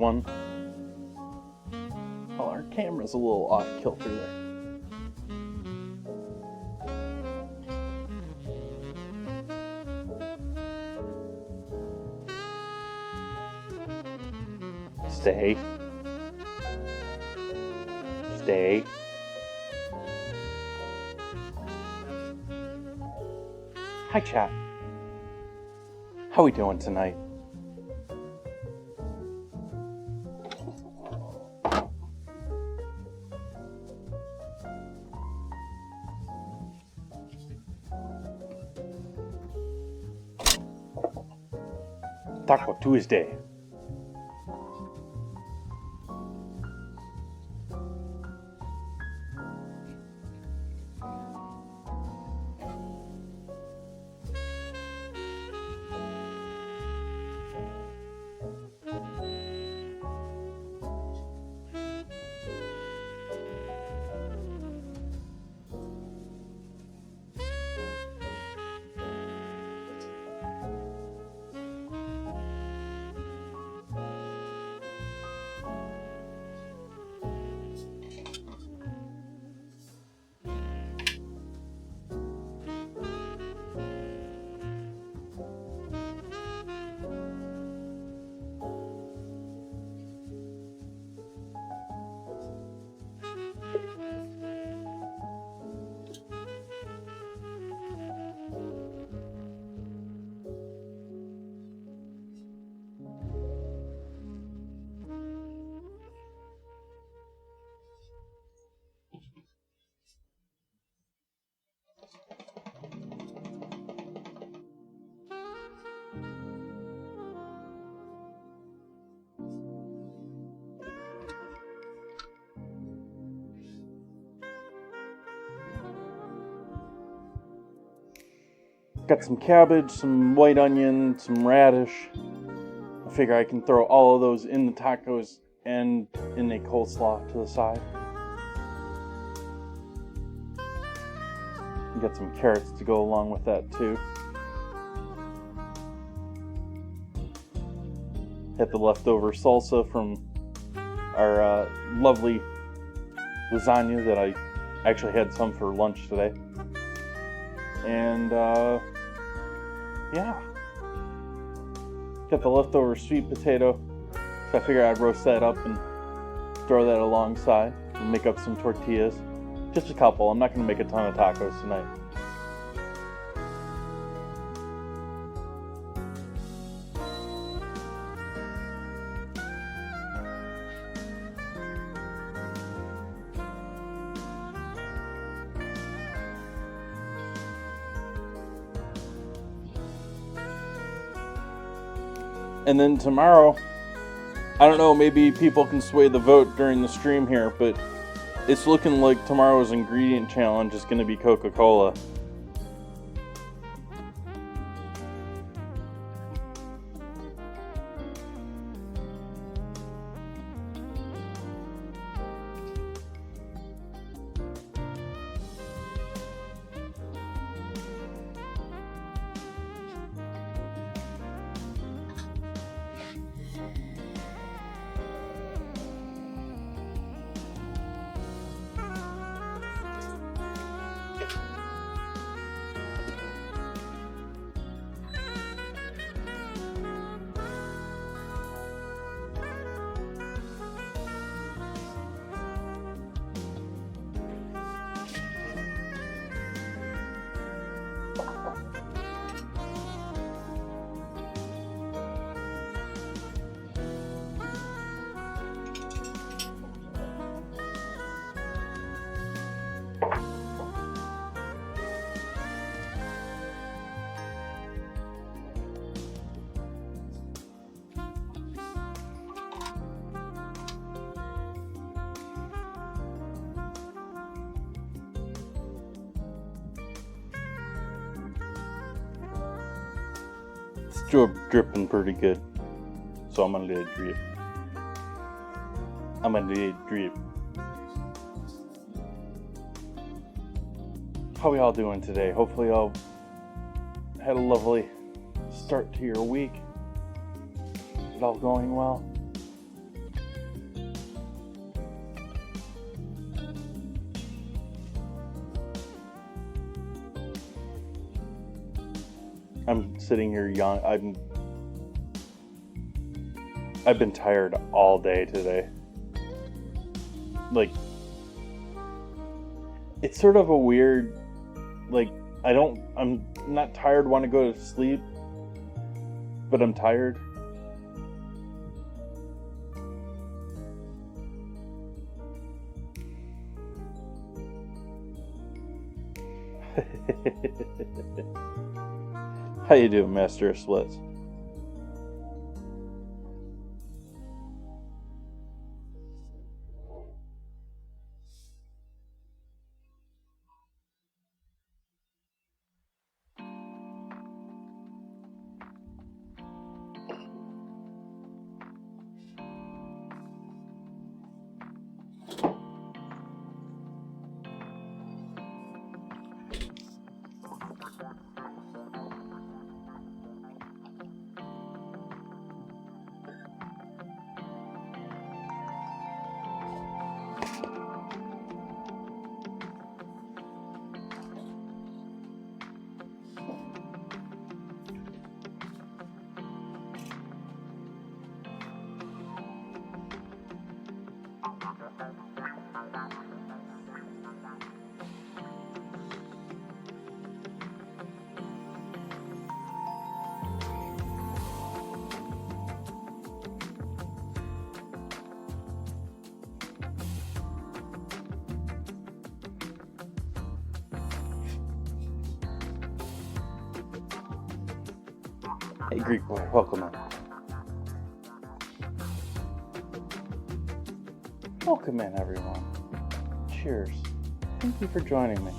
one. Oh, our camera's a little off kilter there. Stay. Stay. Hi, chat. How we doing tonight? Taco Tuesday. Got some cabbage, some white onion, some radish. I figure I can throw all of those in the tacos and in a coleslaw to the side. Got some carrots to go along with that too. Had the leftover salsa from our lovely lasagna that I actually had some for lunch today. And yeah, got the leftover sweet potato, so I figured I'd roast that up and throw that alongside and make up some tortillas. Just a couple. I'm not going to make a ton of tacos tonight. And then tomorrow, I don't know, maybe people can sway the vote during the stream here, but it's looking like tomorrow's ingredient challenge is going to be Coca-Cola. Still dripping pretty good, so I'm gonna let it drip. How are y'all doing today? Hopefully y'all had a lovely start to your week. Is it all going well? I'm sitting here young. I've been tired all day today. Like, it's sort of a weird, like, I'm not tired, want to go to sleep, but I'm tired. How you doing, Master of Splits? Hey, Greek boy, welcome in. Welcome in, everyone. Cheers. Thank you for joining me.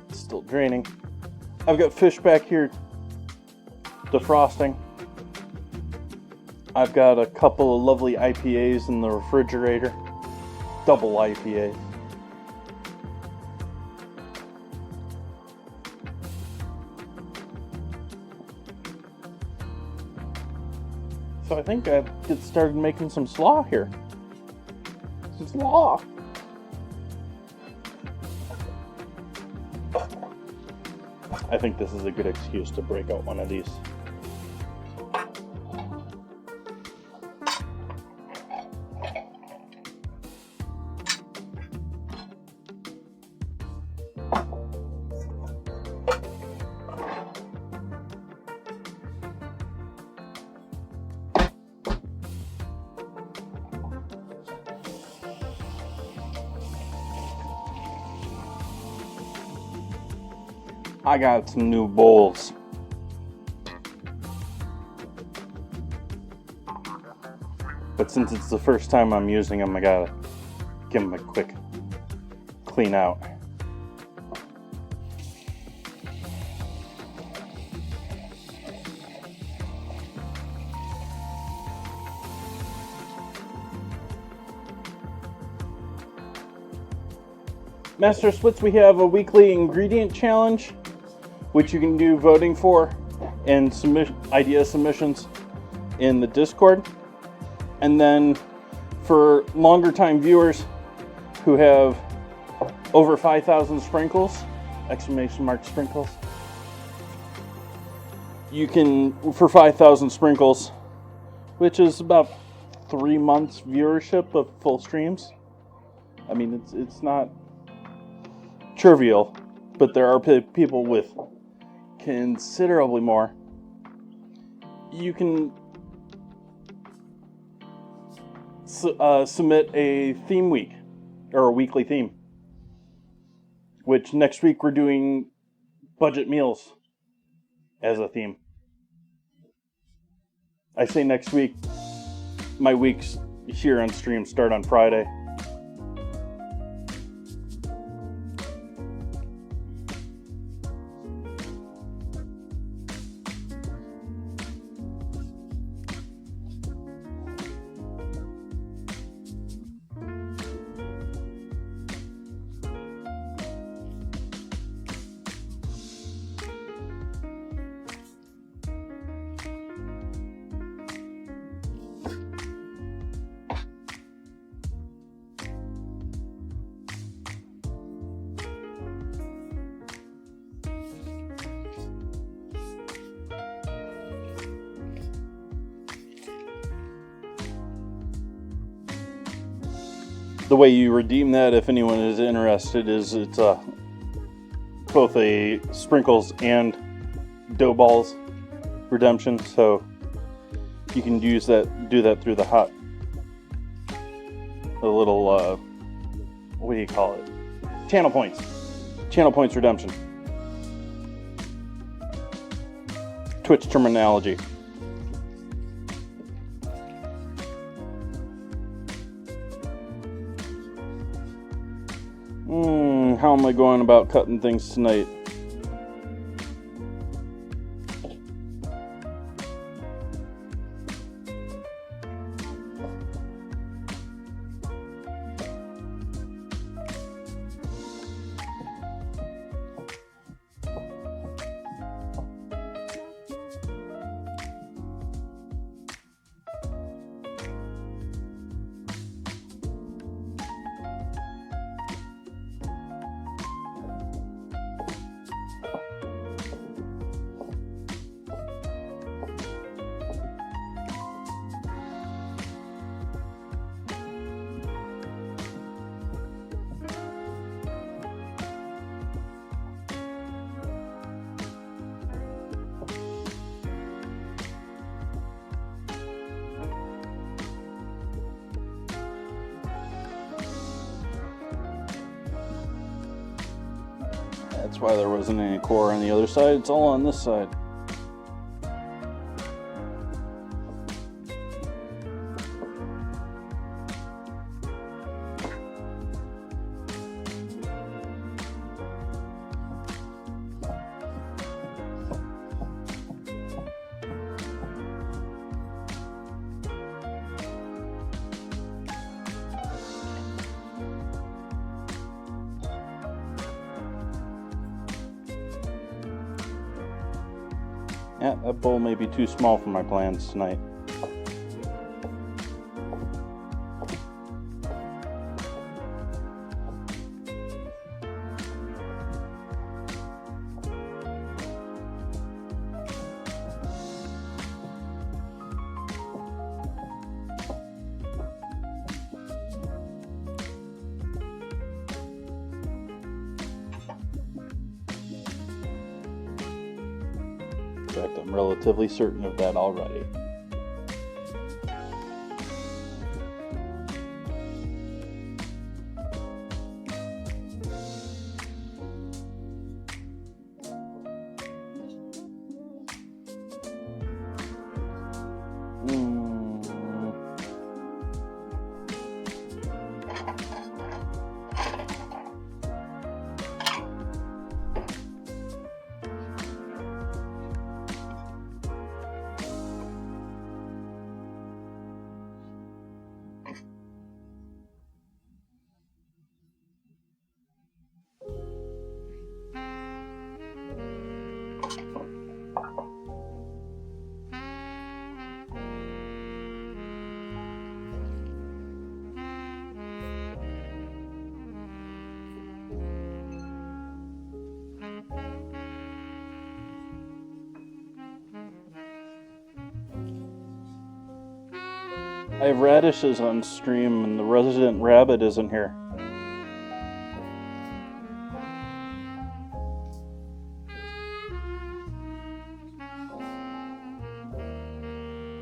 It's still draining. I've got fish back here defrosting. I've got a couple of lovely IPAs in the refrigerator. Double IPAs. So I think I get started making some slaw here. Some slaw. I think this is a good excuse to break out one of these. I got some new bowls. But since it's the first time I'm using them, I gotta give them a quick clean out. Master Splits, we have a weekly ingredient challenge, which you can do voting for and idea submissions in the Discord. And then for longer time viewers who have over 5,000 sprinkles, exclamation mark sprinkles, you can, for 5,000 sprinkles, which is about 3 months viewership of full streams. I mean, it's not trivial, but there are people with considerably more. You can submit a theme week, or a weekly theme, which next week we're doing budget meals as a theme. I say next week, my weeks here on stream start on Friday. The way you redeem that, if anyone is interested, is it's both a sprinkles and dough balls redemption. So you can do that through the little what do you call it? Channel points redemption. Twitch terminology. How am I going about cutting things tonight? That's why there wasn't any core on the other side. It's all on this side. Yeah, that bowl may be too small for my plans tonight. In fact, I'm relatively certain of that already. I have radishes on stream and the resident rabbit isn't here.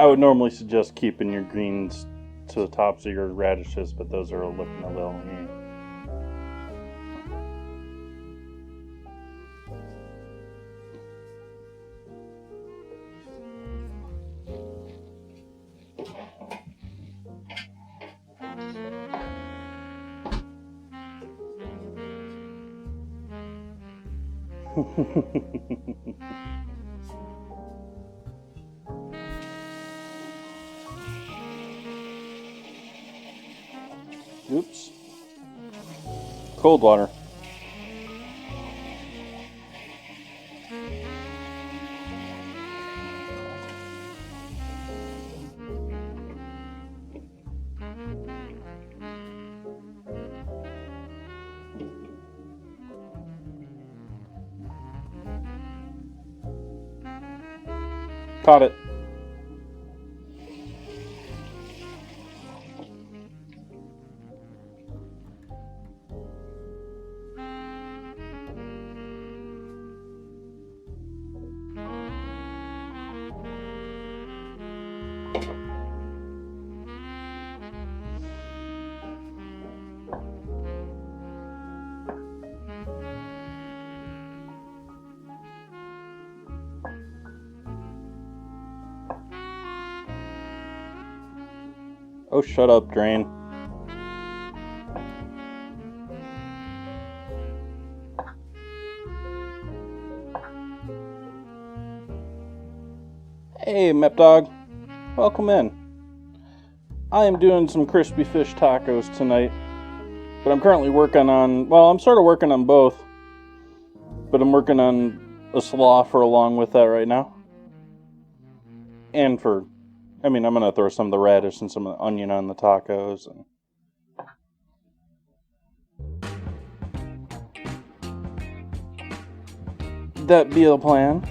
I would normally suggest keeping your greens to the tops of your radishes, but those are looking a little neat. Oops. Cold water. Caught it. Oh, shut up, drain. Hey, Mep Dog. Welcome in. I am doing some crispy fish tacos tonight, but I'm currently working on, well, I'm sort of working on both, but I'm working on a slaw for along with that right now. And for, I'm going to throw some of the radish and some of the onion on the tacos. That be the plan.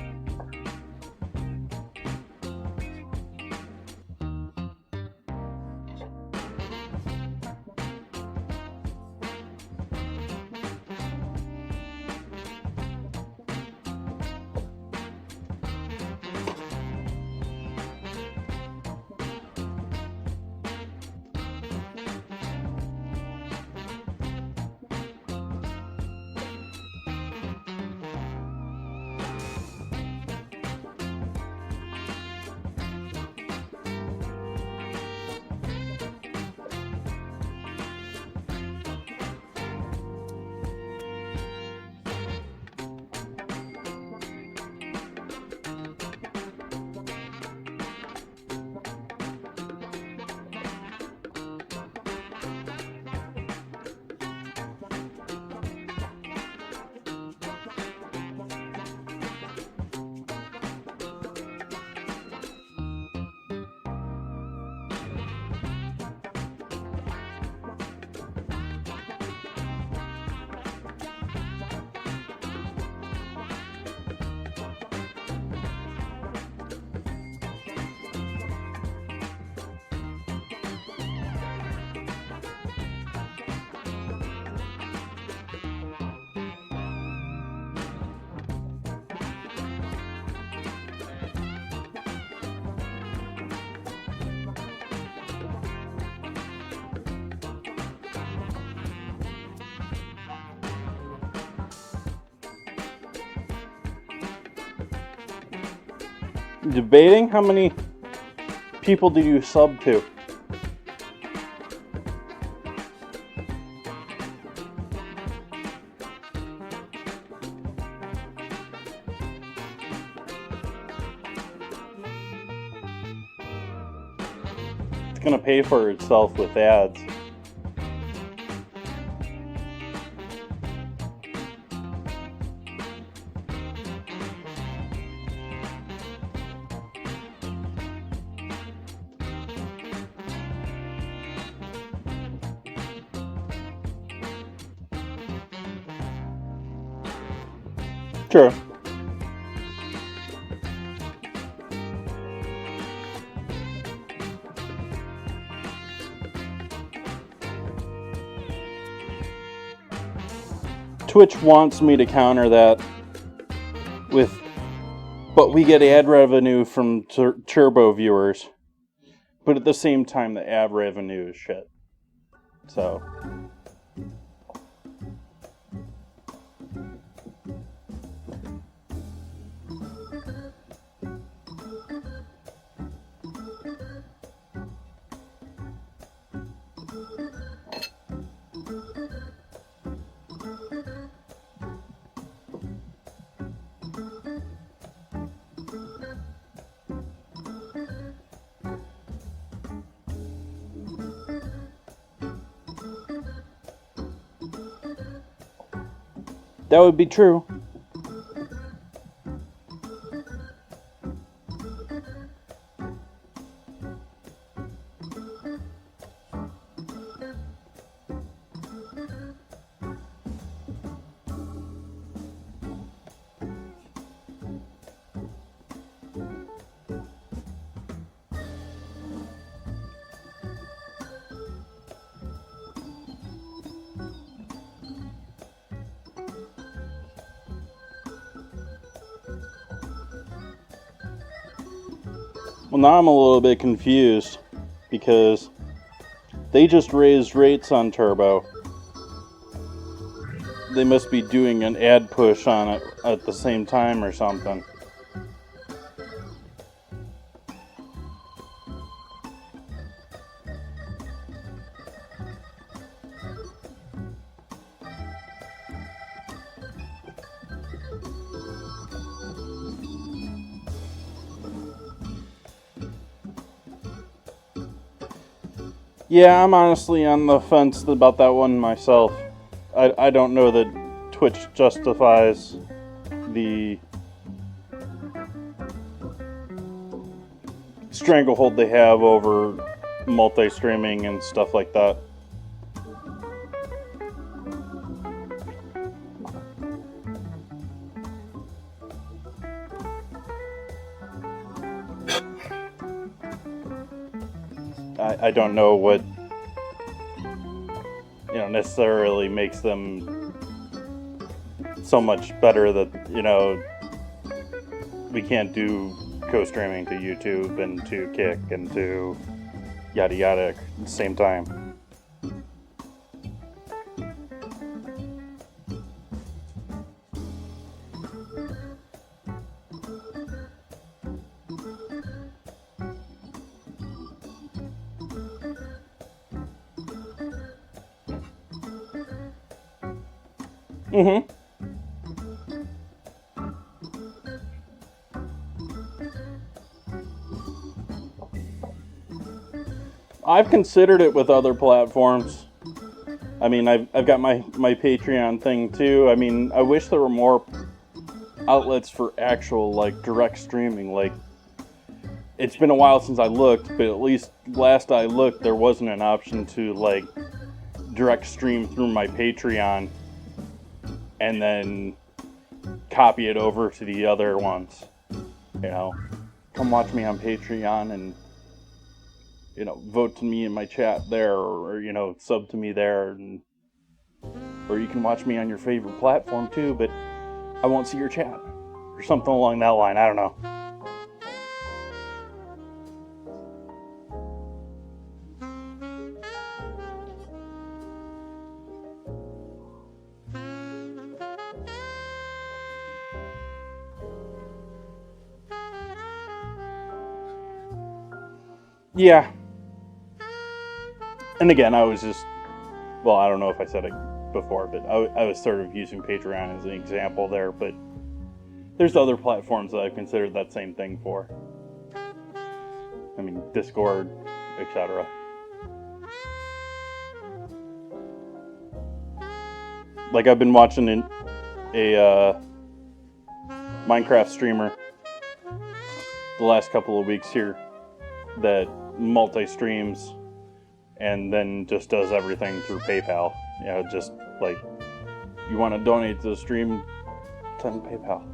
Debating how many people did you sub to? It's gonna pay for itself with ads. Sure. Twitch wants me to counter that with, but we get ad revenue from Turbo viewers. But at the same time, the ad revenue is shit. So. That would be true. Well, now I'm a little bit confused because they just raised rates on Turbo. They must be doing an ad push on it at the same time or something. Yeah, I'm honestly on the fence about that one myself. I don't know that Twitch justifies the stranglehold they have over multi-streaming and stuff like that. I don't know what necessarily makes them so much better that we can't do co-streaming to YouTube and to Kick and to yada yada at the same time. Mm-hmm. I've considered it with other platforms. I mean, I've got my Patreon thing too. I mean, I wish there were more outlets for actual like direct streaming. Like, it's been a while since I looked, but at least last I looked, there wasn't an option to like direct stream through my Patreon and then copy it over to the other ones. Come watch me on Patreon and vote to me in my chat there, or sub to me there, or you can watch me on your favorite platform too, but I won't see your chat, or something along that line. I don't know. Yeah. And again, I was just, well, I don't know if I said it before, but I was sort of using Patreon as an example there, but there's other platforms that I've considered that same thing for. I mean, Discord, etc. Like, I've been watching a Minecraft streamer the last couple of weeks here that multi-streams and then just does everything through PayPal. Just like, you want to donate to the stream, send PayPal.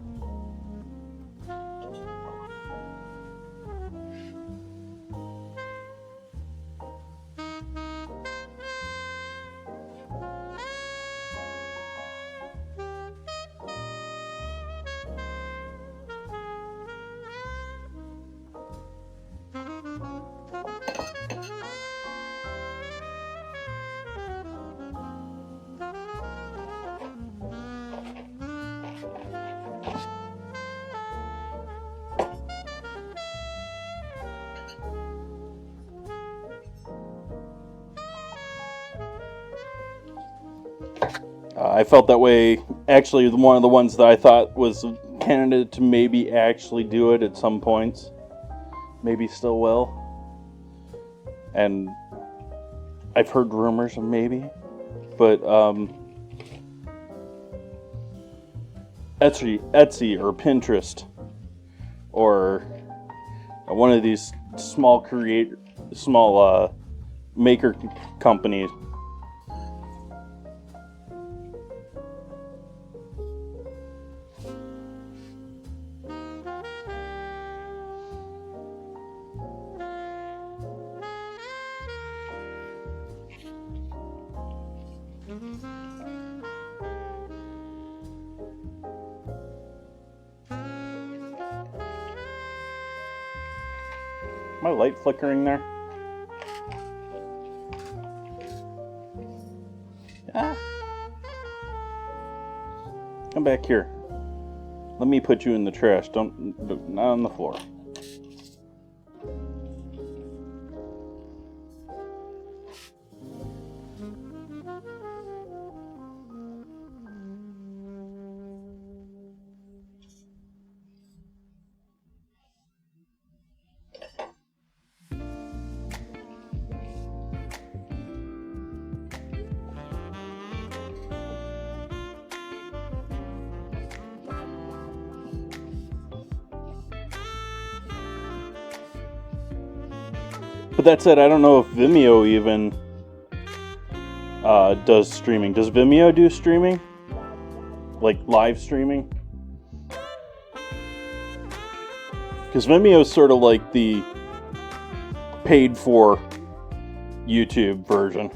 I felt that way. Actually, one of the ones that I thought was a candidate to maybe actually do it at some points, maybe still will. And I've heard rumors of maybe, but Etsy or Pinterest or one of these small maker companies. My light flickering there? Ah. Come back here. Let me put you in the trash. Not on the floor. But that said, I don't know if Vimeo even does streaming. Does Vimeo do streaming? Like live streaming? Because Vimeo is sort of like the paid for YouTube version.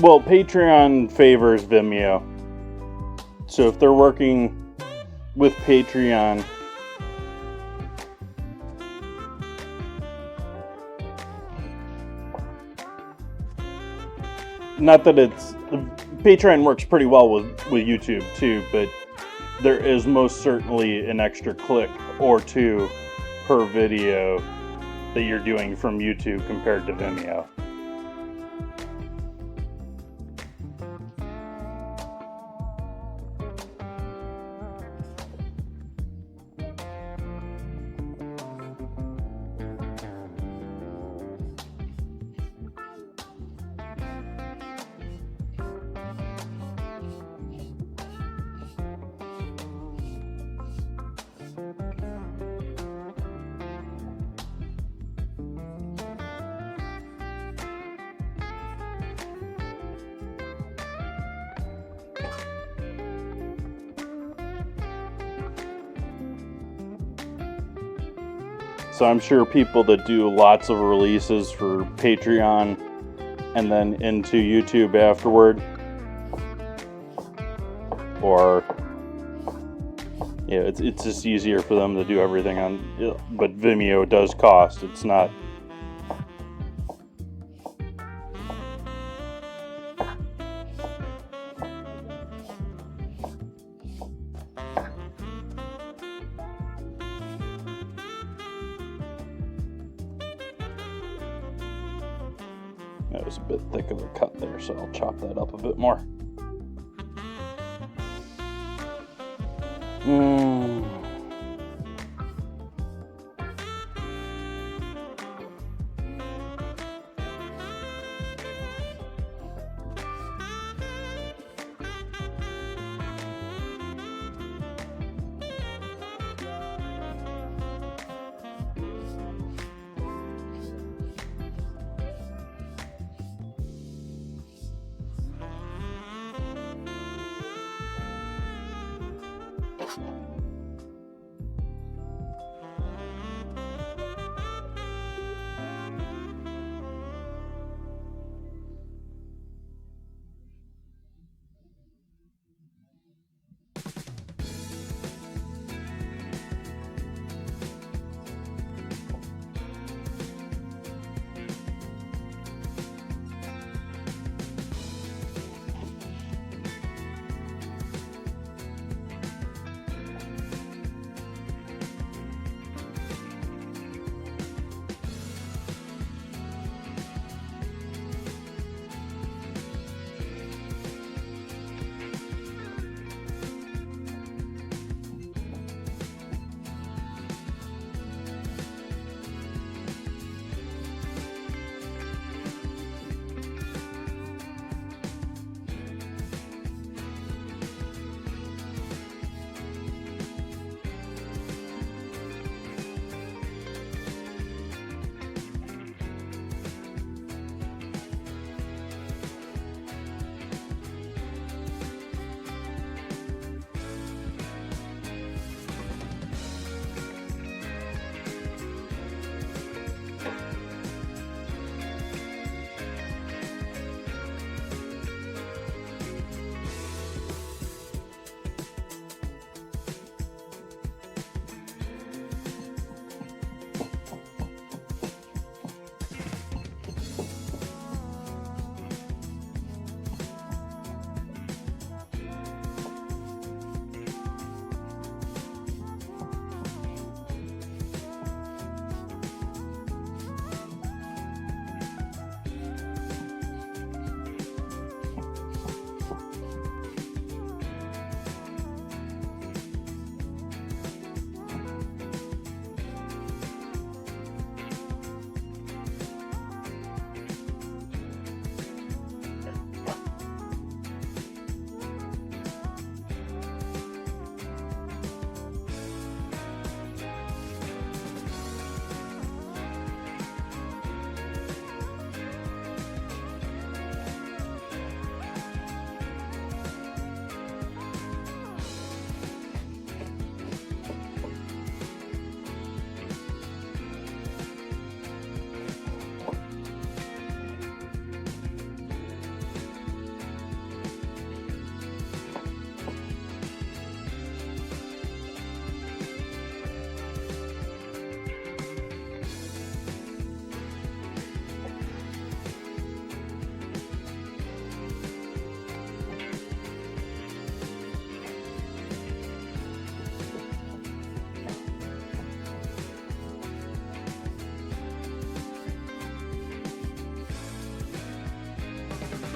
Well, Patreon favors Vimeo. So if they're working with Patreon, not that it's... Patreon works pretty well with YouTube too, but there is most certainly an extra click or two per video that you're doing from YouTube compared to Vimeo. So I'm sure people that do lots of releases for Patreon and then into YouTube afterward, or yeah, it's just easier for them to do everything on. But Vimeo does cost. It's not. That was a bit thick of a cut there, so I'll chop that up a bit more.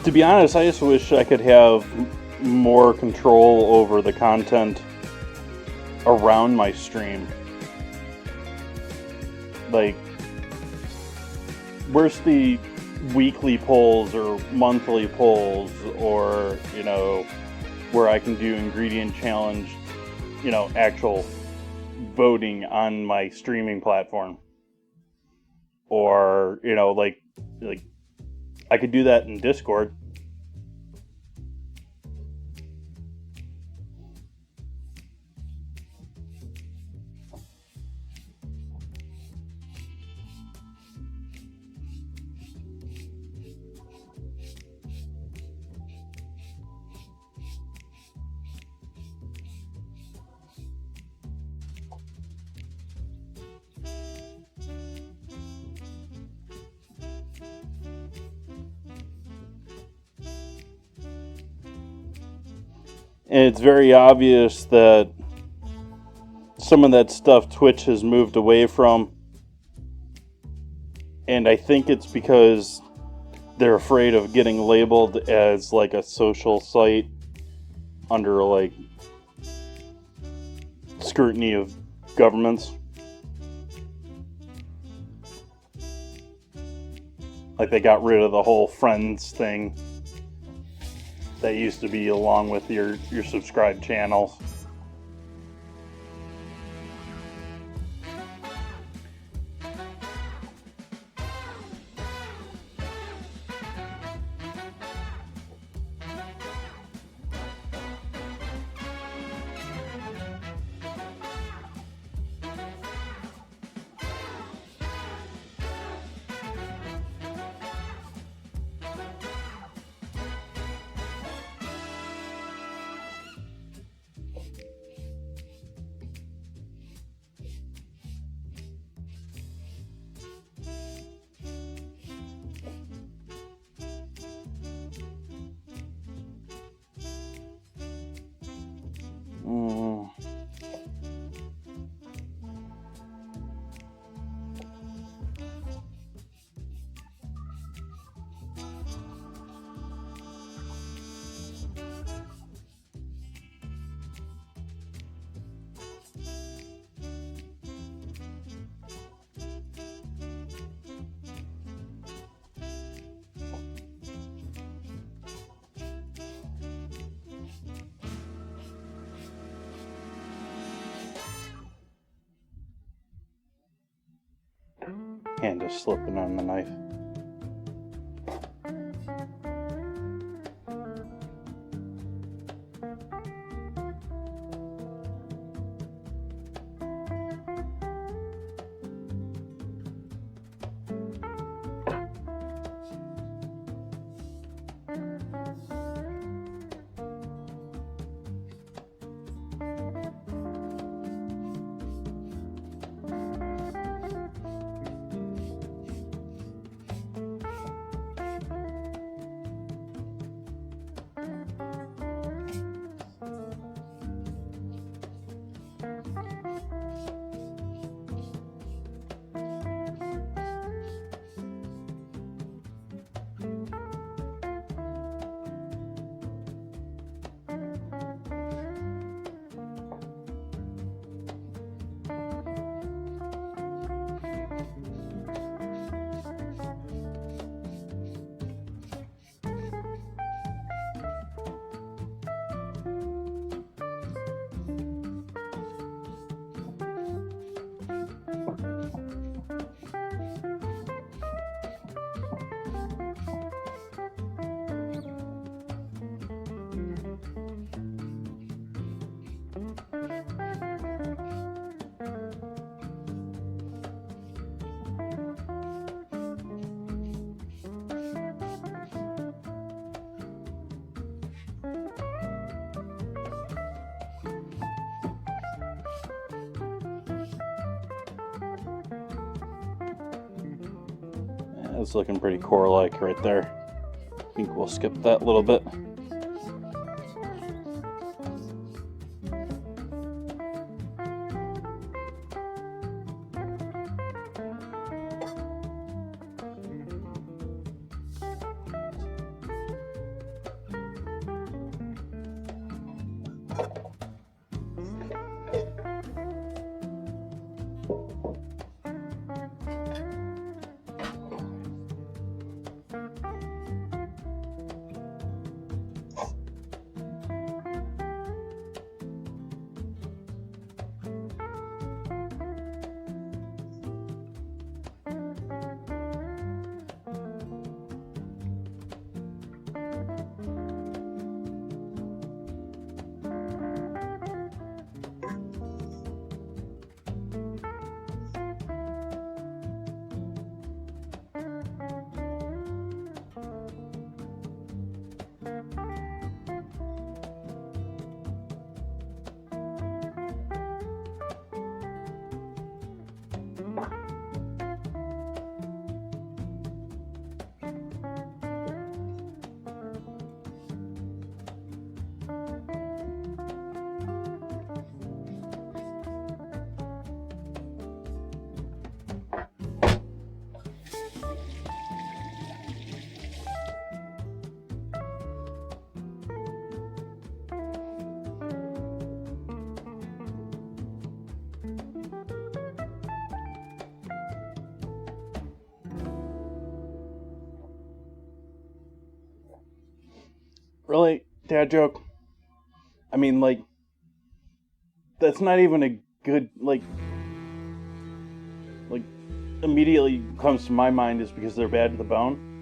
To be honest, I just wish I could have more control over the content around my stream. Like, where's the weekly polls or monthly polls, or, you know, where I can do ingredient challenge, you know, actual voting on my streaming platform? Or, you know, like I could do that in Discord. And it's very obvious that some of that stuff Twitch has moved away from. And I think it's because they're afraid of getting labeled as like a social site under like scrutiny of governments. Like they got rid of the whole friends thing that used to be along with your subscribed channels. Hand is slipping on the knife. It's looking pretty core-like right there. I think we'll skip that little bit. Really? Dad joke? I mean, like, that's not even a good, like, immediately comes to my mind is because they're bad to the bone.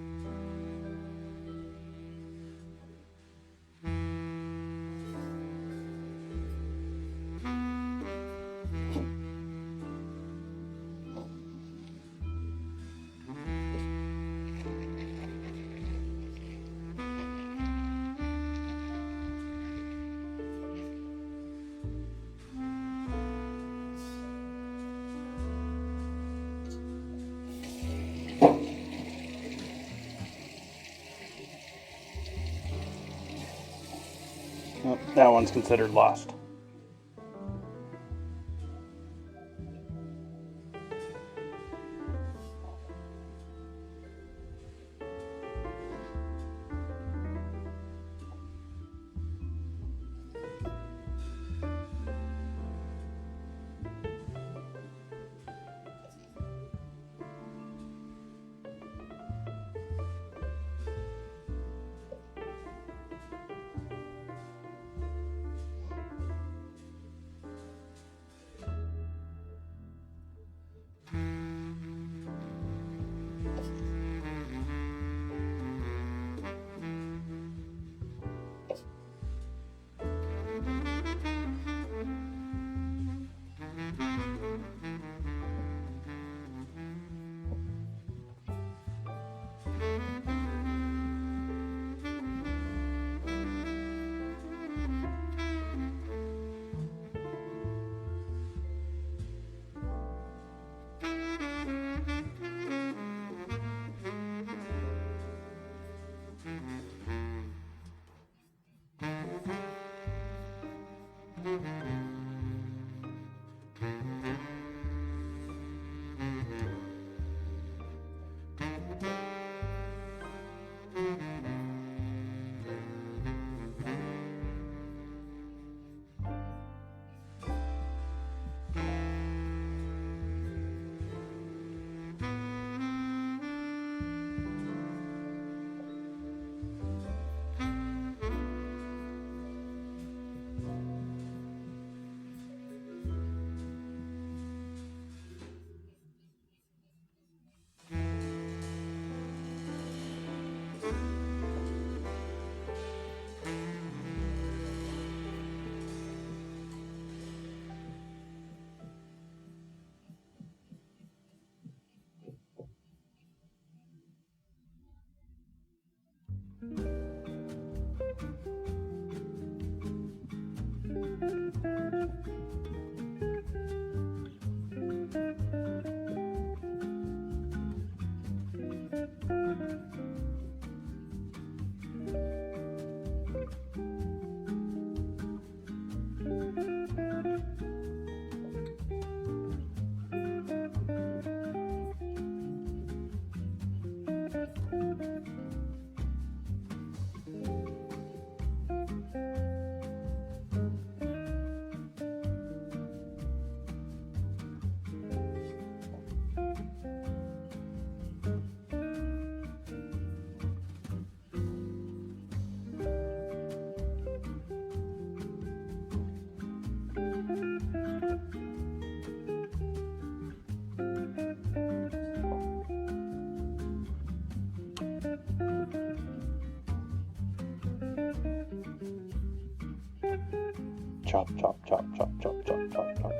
Well, that one's considered lost. chop, chop, chop, chop, chop, chop, chop, chop.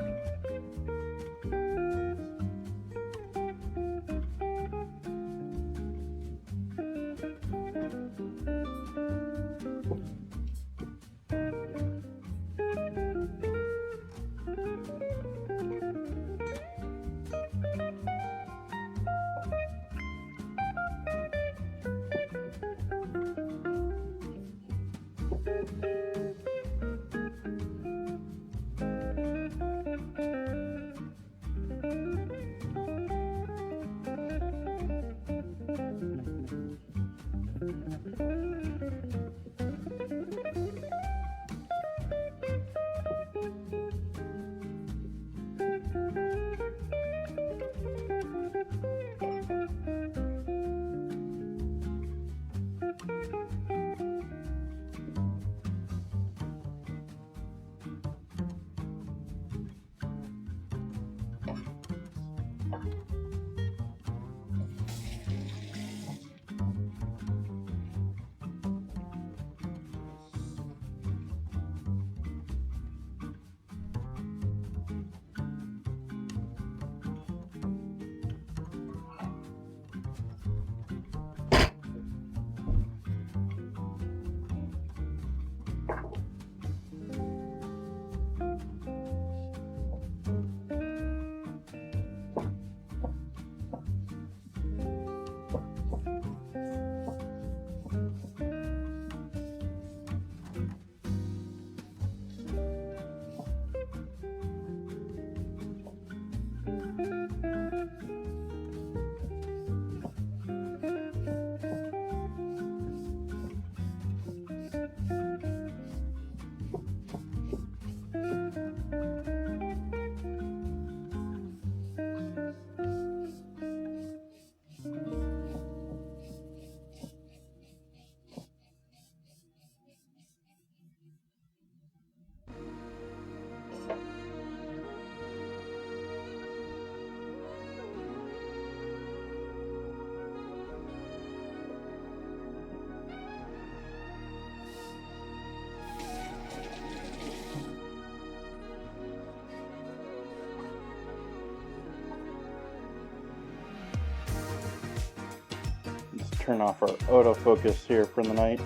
Let's turn off our autofocus here for the night.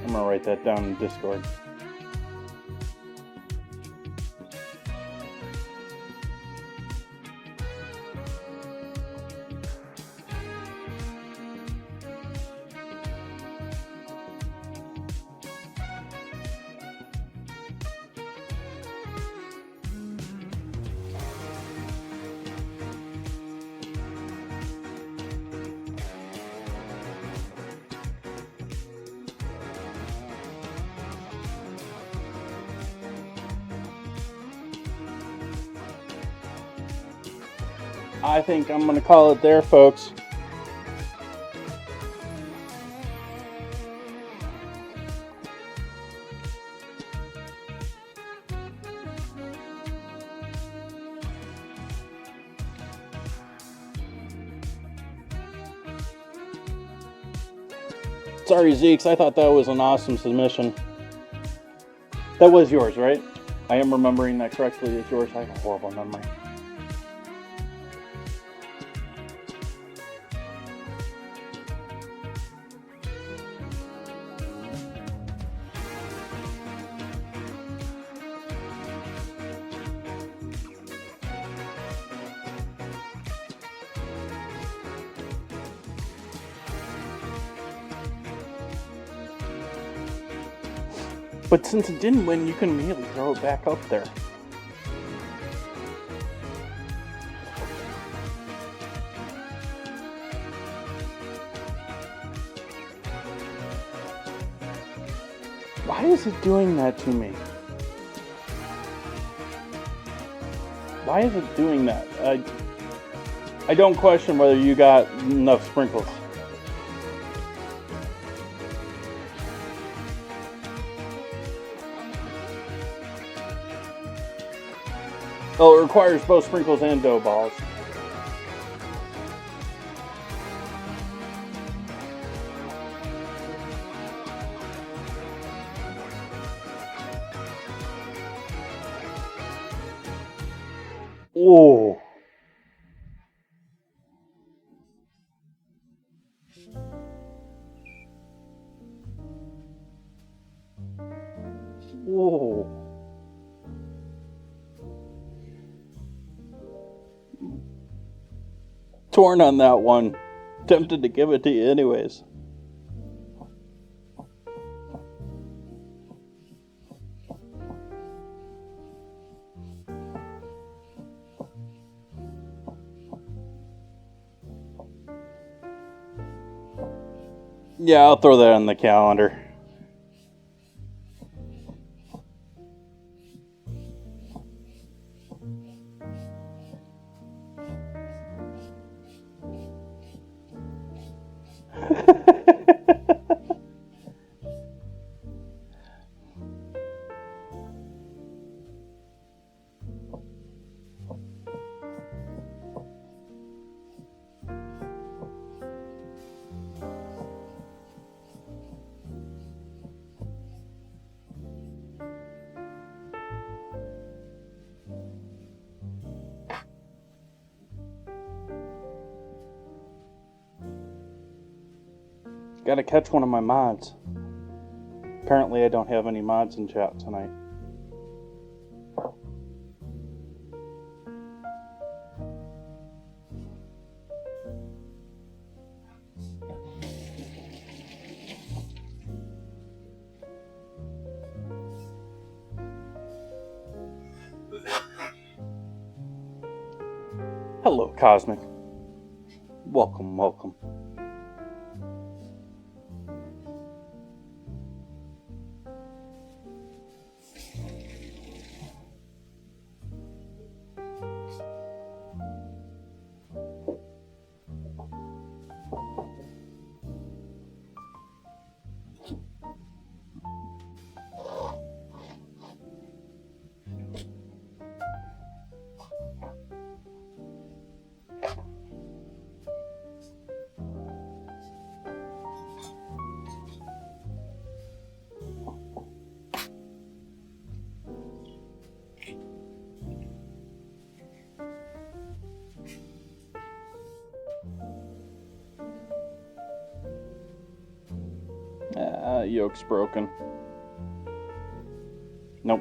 I'm gonna write that down in Discord. I think I'm going to call it there, folks. Sorry, Zeeks, I thought that was an awesome submission. That was yours, right? I am remembering that correctly. It's yours. I have a horrible memory. But since it didn't win, you can immediately throw it back up there. Why is it doing that to me? Why is it doing that? I don't question whether you got enough sprinkles. Oh, it requires both sprinkles and dough balls. Oh. Whoa. Torn on that one. Tempted to give it to you anyways. Yeah, I'll throw that on the calendar. Gotta catch one of my mods. Apparently I don't have any mods in chat tonight. Hello, Cosmic. Welcome, welcome. Yoke's broken. Nope.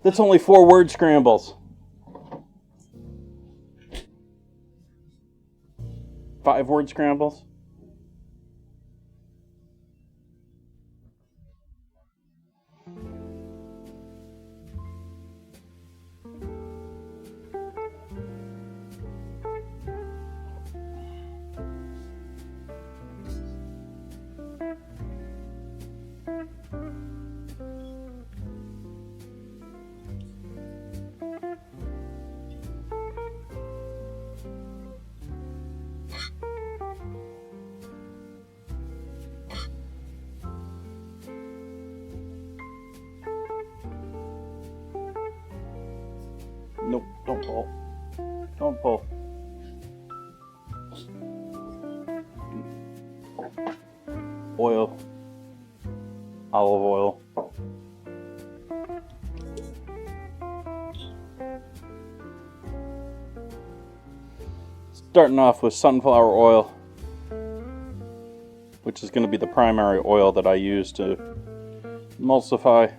That's only 4 word scrambles. 5 word scrambles. Nope, don't pull. Don't pull. oil, olive oil. Starting off with sunflower oil, which is going to be the primary oil that I use to emulsify.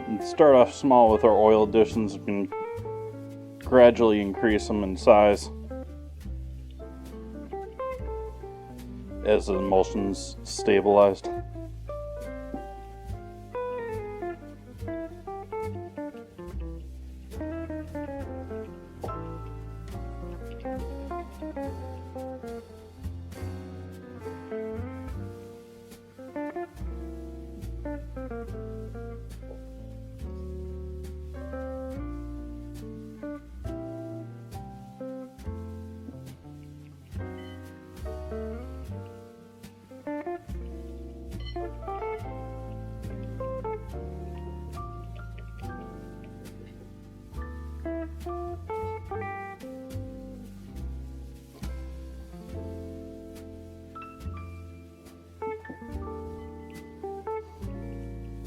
And start off small with our oil additions and gradually increase them in size as the emulsion's stabilized.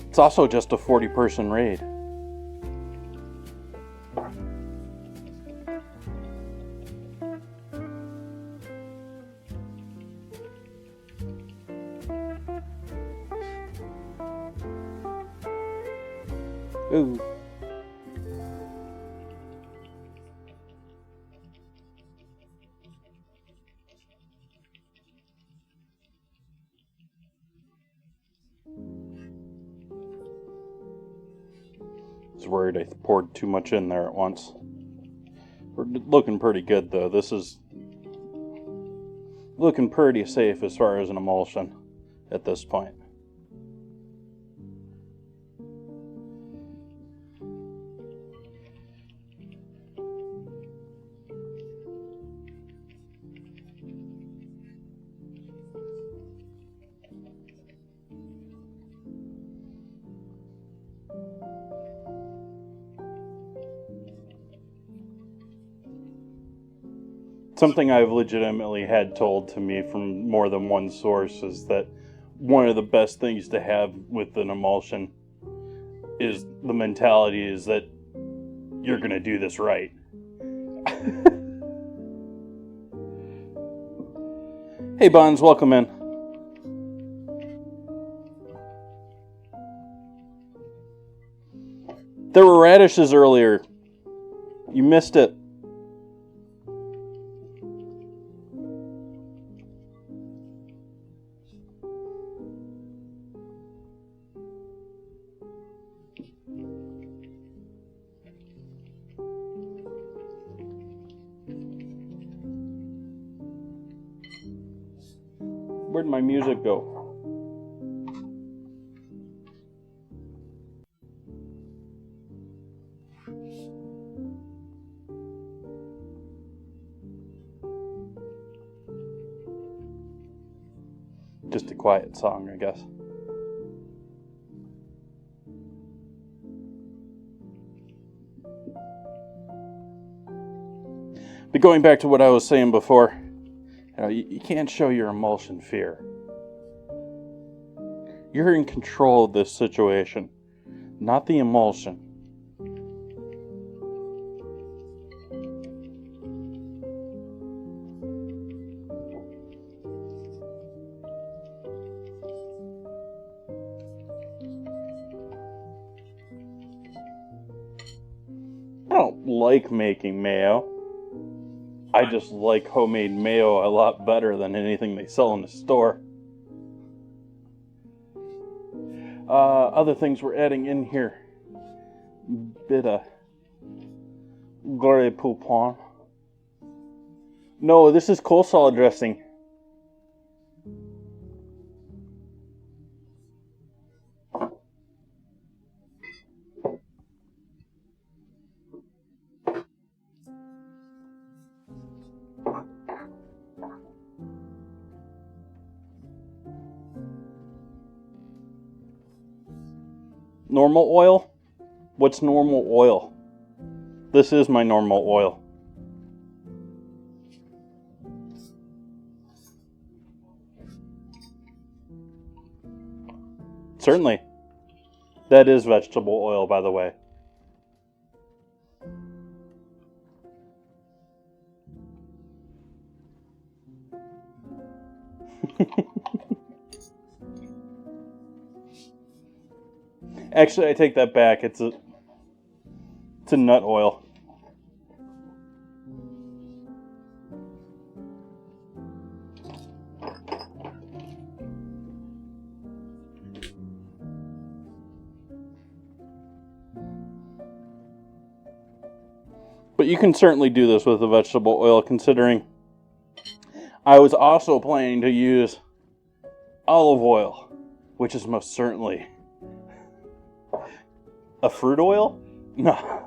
It's also just a 40-person raid. Ooh. I was worried I poured too much in there at once. We're looking pretty good though. This is looking pretty safe as far as an emulsion at this point. Something I've legitimately had told to me from more than one source is that one of the best things to have with an emulsion is the mentality is that you're going to do this right. Hey Bonds, welcome in. There were radishes earlier. You missed it. Where'd my music go? Just a quiet song, I guess. But going back to what I was saying before, You can't show your emulsion fear. You're in control of this situation, not the emulsion. I don't like making mayo. I just like homemade mayo a lot better than anything they sell in the store. Other things we're adding in here. Bit of Gloire Poupon. No, this is coleslaw dressing. Normal oil? What's normal oil? This is my normal oil. Certainly. That is vegetable oil, by the way. Actually, I take that back. It's a nut oil. But you can certainly do this with a vegetable oil, considering I was also planning to use olive oil, which is most certainly a fruit oil? No.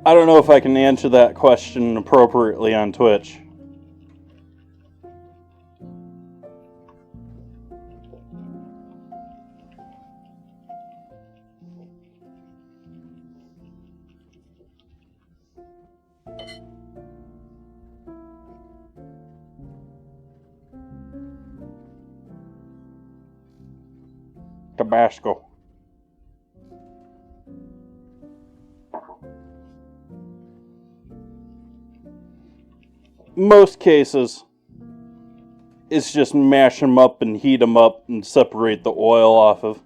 I don't know if I can answer that question appropriately on Twitch. Tabasco. Most cases, it's just mash them up and heat them up and separate the oil off of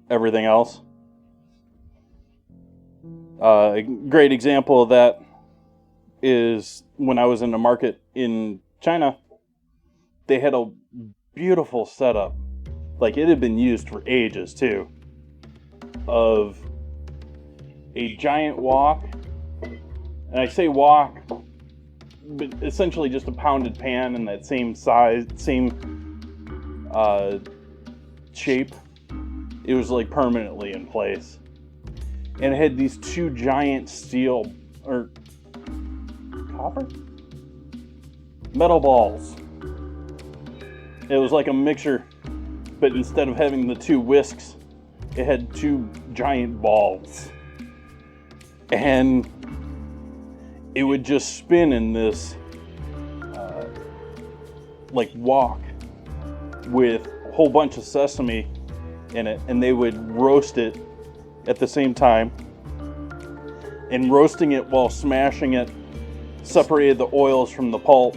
everything else. A great example of that is when I was in the market in China. They had a beautiful setup, like it had been used for ages too, of a giant wok, and I say wok, but essentially just a pounded pan in that same size, same shape. It was like permanently in place, and it had these two giant steel or copper metal balls. It was like a mixture, but instead of having the two whisks, it had two giant balls, and it would just spin in this like wok with a whole bunch of sesame in it, and they would roast it at the same time, and roasting it while smashing it separated the oils from the pulp,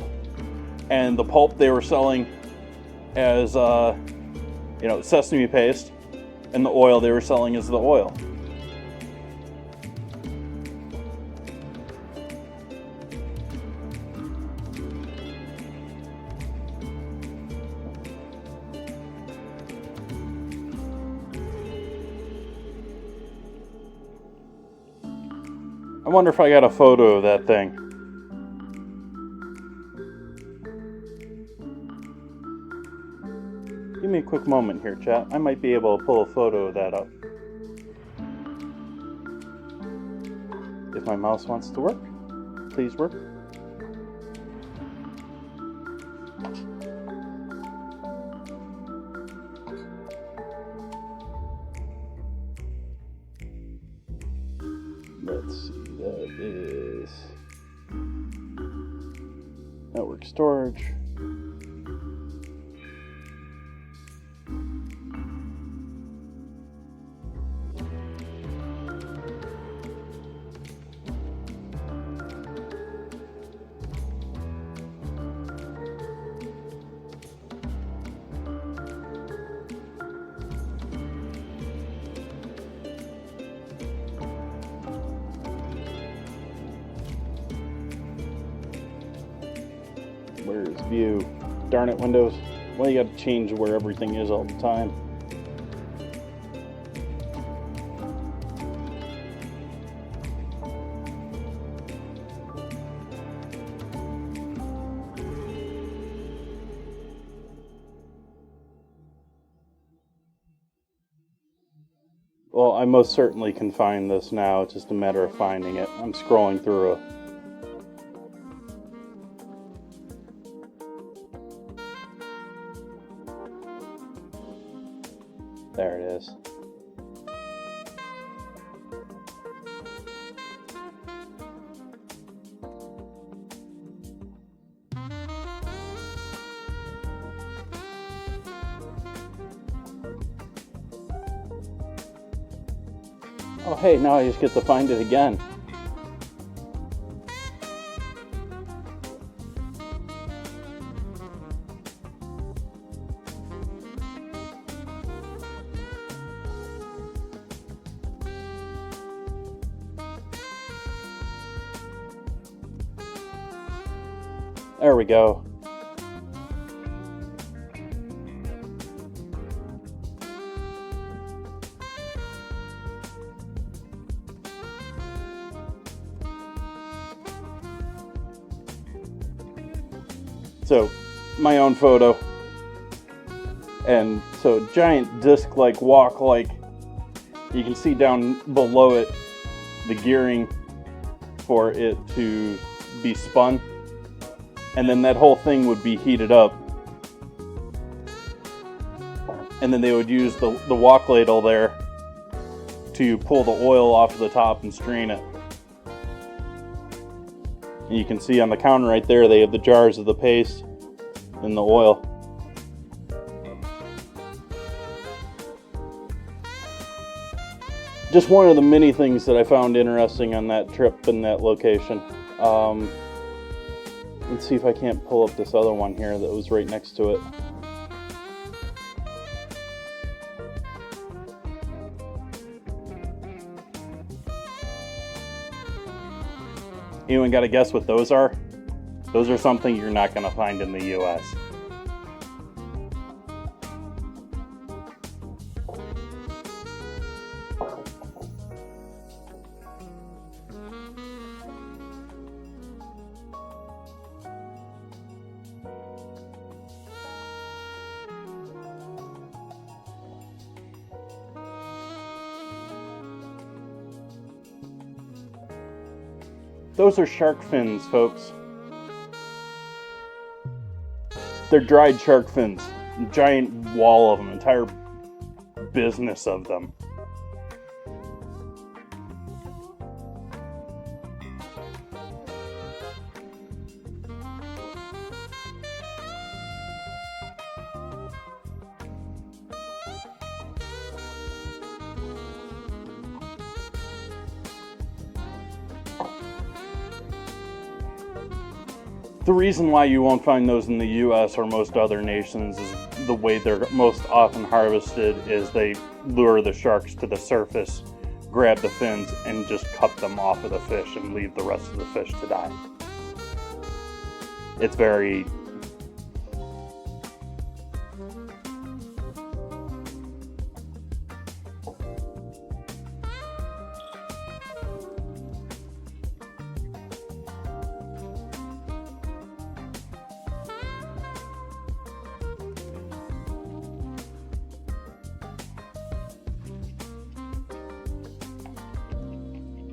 and the pulp they were selling as sesame paste, and the oil they were selling as the oil. I wonder if I got a photo of that thing. Give me a quick moment here, chat. I might be able to pull a photo of that up. If my mouse wants to work, please work. Let's see, that is network storage. Where's view? Darn it, Windows. Well, you gotta change where everything is all the time. Well, I most certainly can find this now. It's just a matter of finding it. I'm scrolling through a There it is. Oh, hey, now I just get to find it again. There we go. So, my own photo. And so, giant disc-like, walk-like. You can see down below it the gearing for it to be spun. And then that whole thing would be heated up. And then they would use the wok ladle there to pull the oil off of the top and strain it. And you can see on the counter right there, they have the jars of the paste and the oil. Just one of the many things that I found interesting on that trip and that location. Let's see if I can't pull up this other one here that was right next to it. Anyone got to guess what those are? Those are something you're not going to find in the US. Those are shark fins, folks. They're dried shark fins. A giant wall of them, entire business of them. The reason why you won't find those in the US or most other nations is the way they're most often harvested is they lure the sharks to the surface, grab the fins, and just cut them off of the fish and leave the rest of the fish to die. It's very...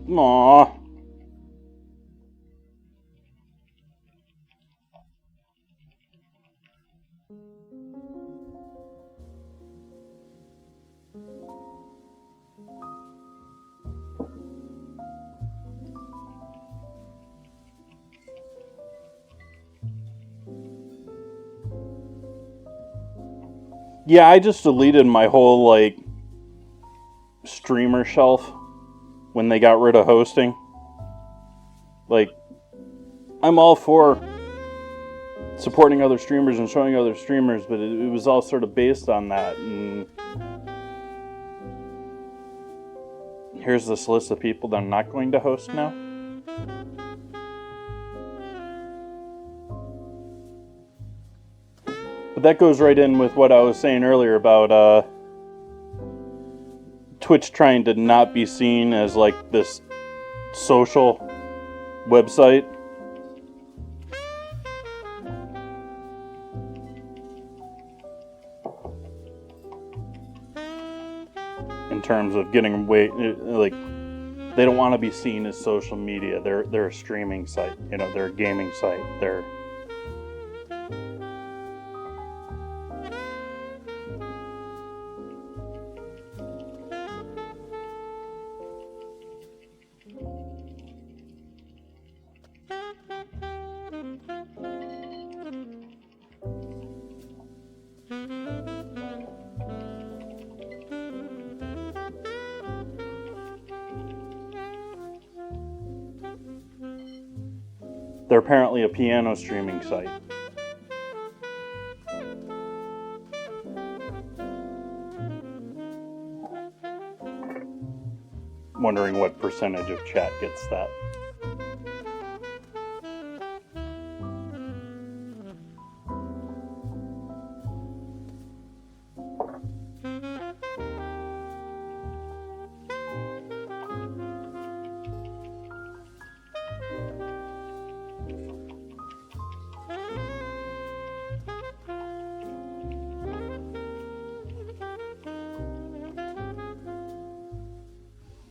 Aww. Yeah, I just deleted my whole, like, streamer shelf when they got rid of hosting. Like, I'm all for supporting other streamers and showing other streamers, but it was all sort of based on that. And here's this list of people that I'm not going to host now. But that goes right in with what I was saying earlier about Twitch trying to not be seen as like this social website. In terms of getting away, like, they don't want to be seen as social media. They're a streaming site, you know, they're a gaming site. They're apparently a piano streaming site. Wondering what percentage of chat gets that.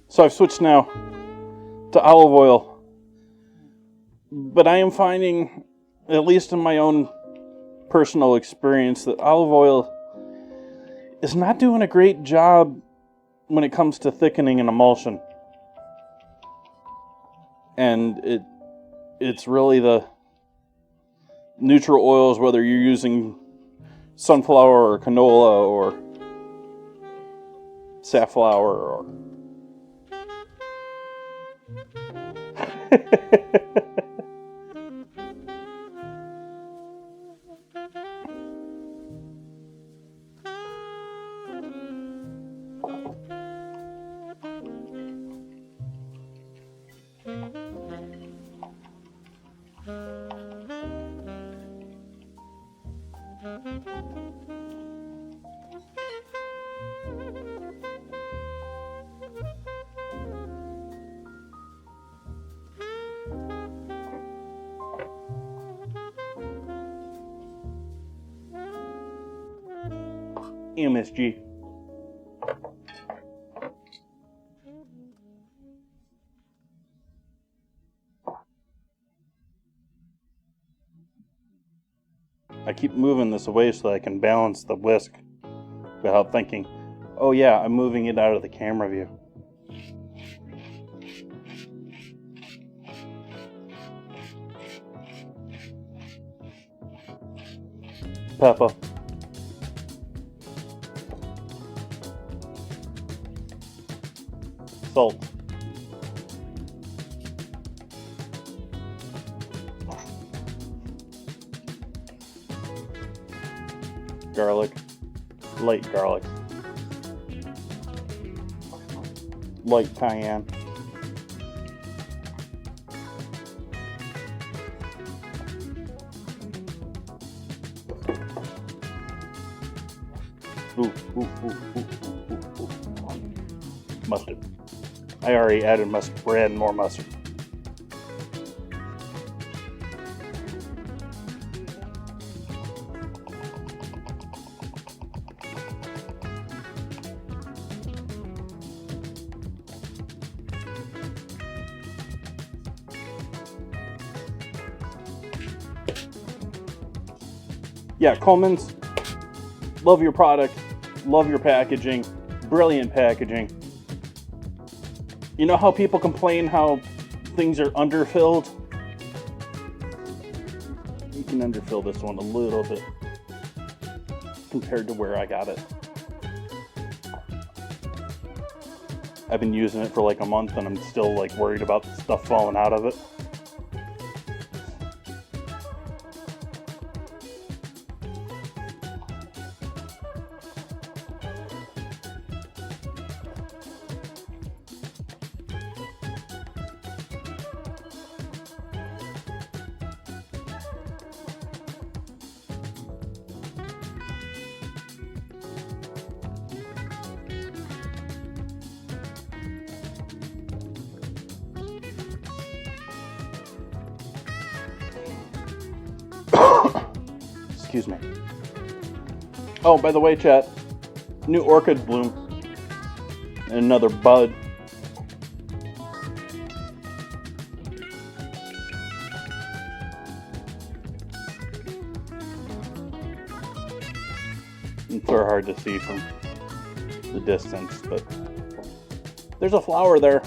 So I've switched now to olive oil, but I am finding, at least in my own personal experience, that olive oil is not doing a great job when it comes to thickening an emulsion. And it's really the neutral oils, whether you're using sunflower or canola or safflower or MSG. I keep moving this away so that I can balance the whisk without thinking, oh yeah, I'm moving it out of the camera view. Pepper. Salt. Garlic. Light garlic. Light cayenne. Mustard. I already added mustard. We're adding more mustard. yeah, Coleman's, love your product, love your packaging, brilliant packaging. You know how people complain how things are underfilled? You can underfill this one a little bit compared to where I got it. I've been using it for like a month and I'm still like worried about stuff falling out of it. Excuse me. Oh, by the way, chat, new orchid bloom. And another bud. It's sort of hard to see from the distance, but there's a flower there.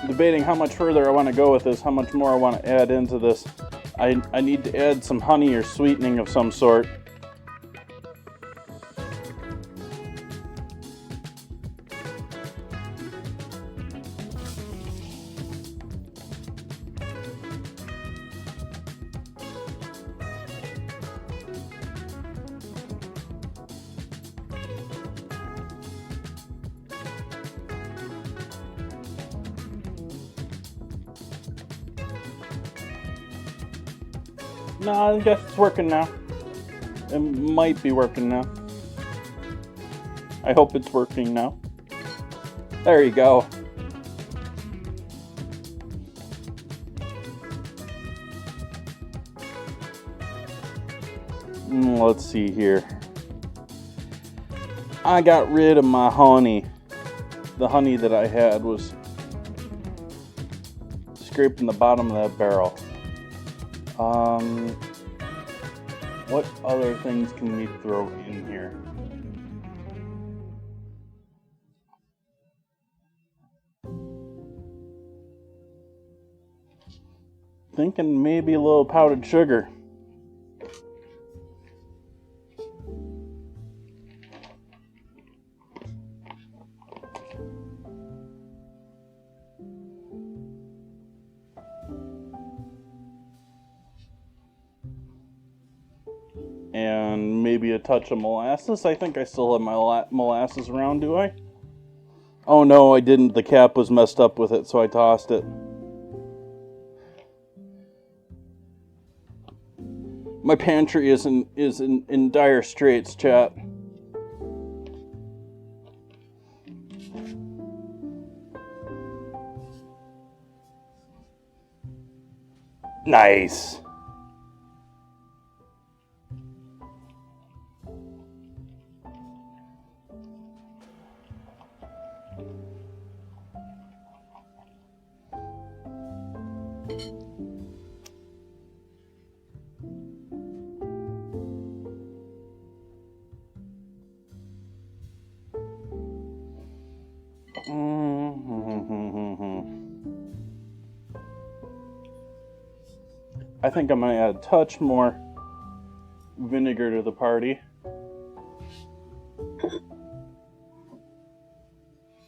Debating how much further I want to go with this, how much more I want to add into this. I need to add some honey or sweetening of some sort. No, I guess it's working now. It might be working now. I hope it's working now. There you go. Let's see here. I got rid of my honey. The honey that I had was scraping the bottom of that barrel. What other things can we throw in here? Thinking maybe a little powdered sugar. And maybe a touch of molasses. I think I still have my molasses around, do I? Oh no, I didn't. The cap was messed up with it, so I tossed it. My pantry is in dire straits, chat. Nice. I think I'm going to add a touch more vinegar to the party.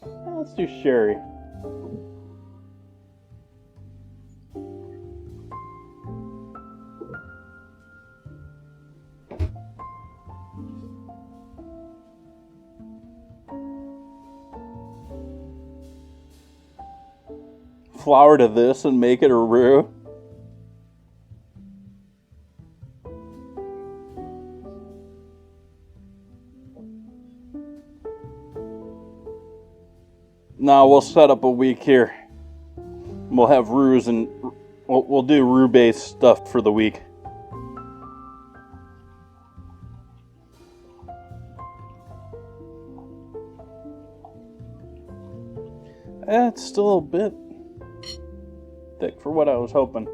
Let's do sherry. Flour to this and make it a roux. No, we'll set up a week here. We'll have roux and we'll do roux-based stuff for the week. It's still a bit thick for what I was hoping.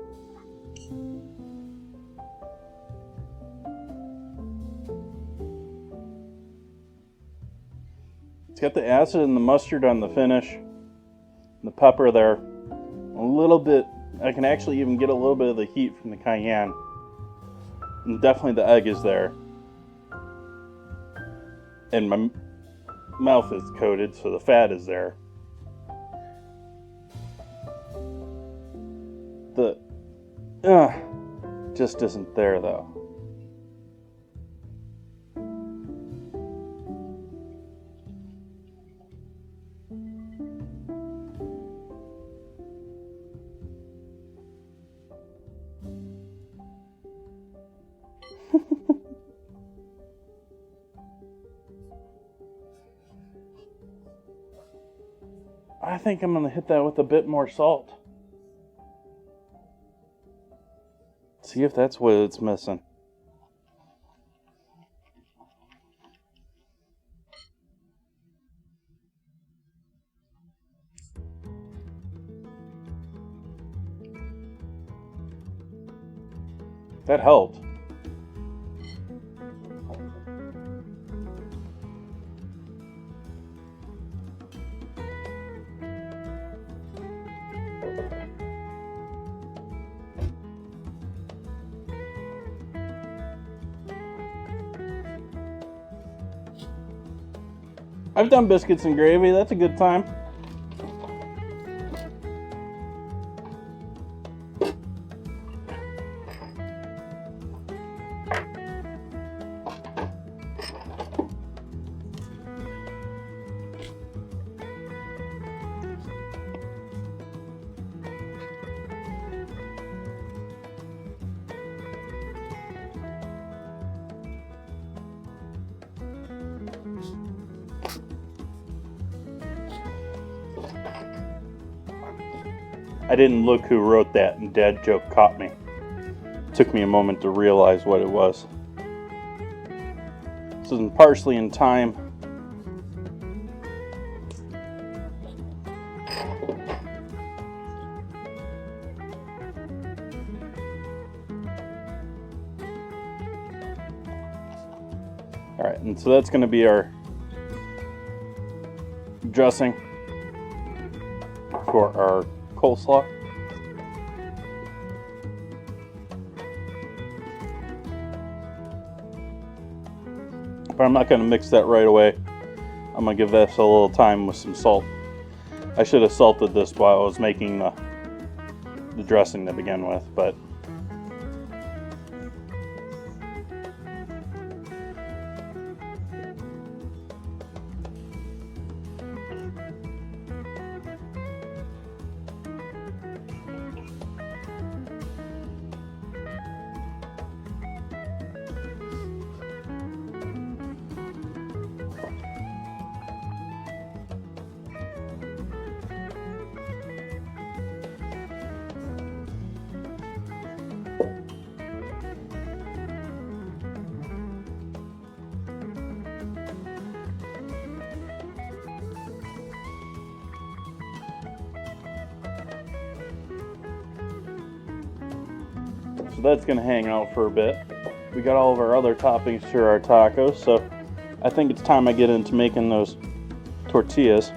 It's got the acid and the mustard on the finish, and the pepper there. A little bit, I can actually even get a little bit of the heat from the cayenne. And definitely the egg is there. And my mouth is coated, so the fat is there. The just isn't there though. I think I'm gonna hit that with a bit more salt. See if that's what it's missing. That helped. I've done biscuits and gravy. That's a good time. I didn't look who wrote that, and Dad joke caught me. Took me a moment to realize what it was. Some parsley and thyme. Alright, and so that's going to be our dressing for our coleslaw. But I'm not going to mix that right away. I'm going to give this a little time with some salt. I should have salted this while I was making the dressing to begin with, but so that's going to hang out for a bit. We got all of our other toppings for our tacos, so I think it's time I get into making those tortillas.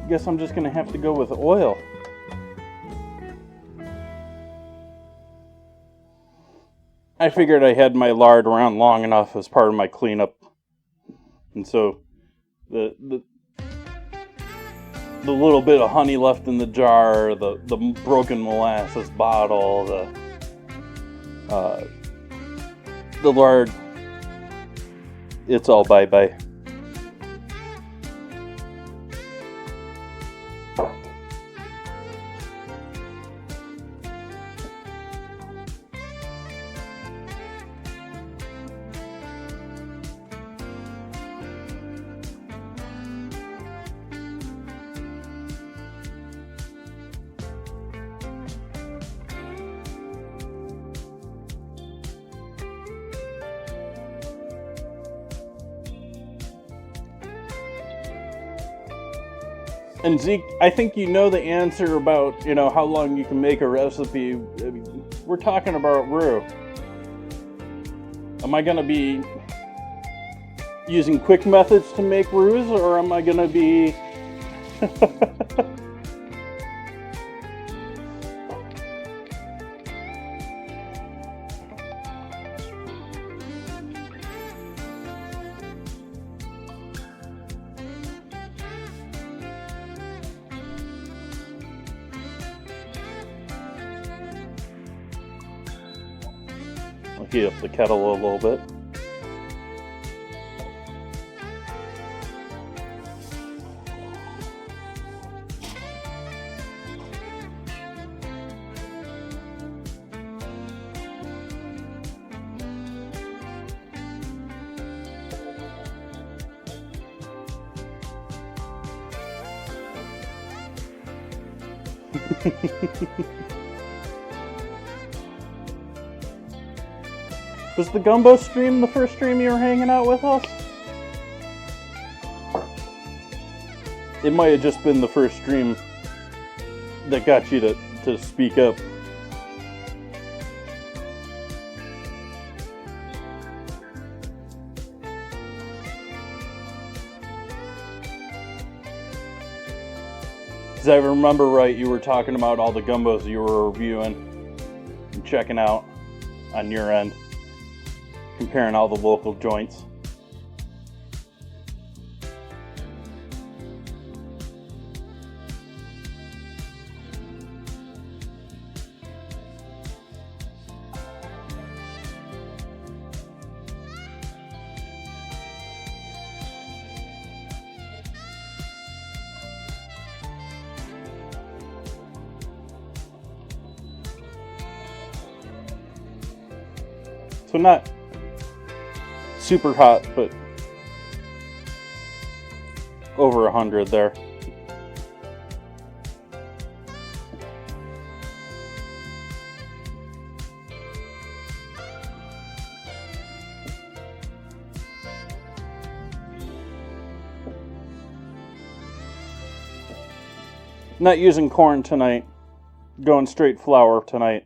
Guess I'm just gonna have to go with oil. I figured I had my lard around long enough as part of my cleanup. And so the little bit of honey left in the jar, the broken molasses bottle, the lard, it's all bye-bye. And Zeke, I think you know the answer about, how long you can make a recipe. I mean, we're talking about roux. Am I going to be using quick methods to make roux, or am I going to be... I'll heat up the kettle a little bit. Was the gumbo stream the first stream you were hanging out with us? It might have just been the first stream that got you to speak up. Because I remember right, you were talking about all the gumbos you were reviewing and checking out on your end, comparing all the local joints. So not super hot, but over 100 there. Not using corn tonight. Going straight flour tonight.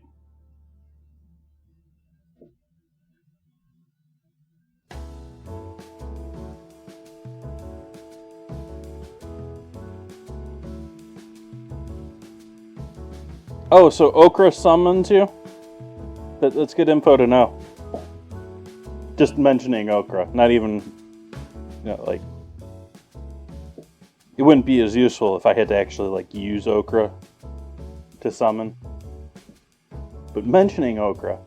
Oh, so okra summons you? That's good info to know. Just mentioning okra, not even, like, it wouldn't be as useful if I had to actually, like, use okra to summon. But mentioning okra.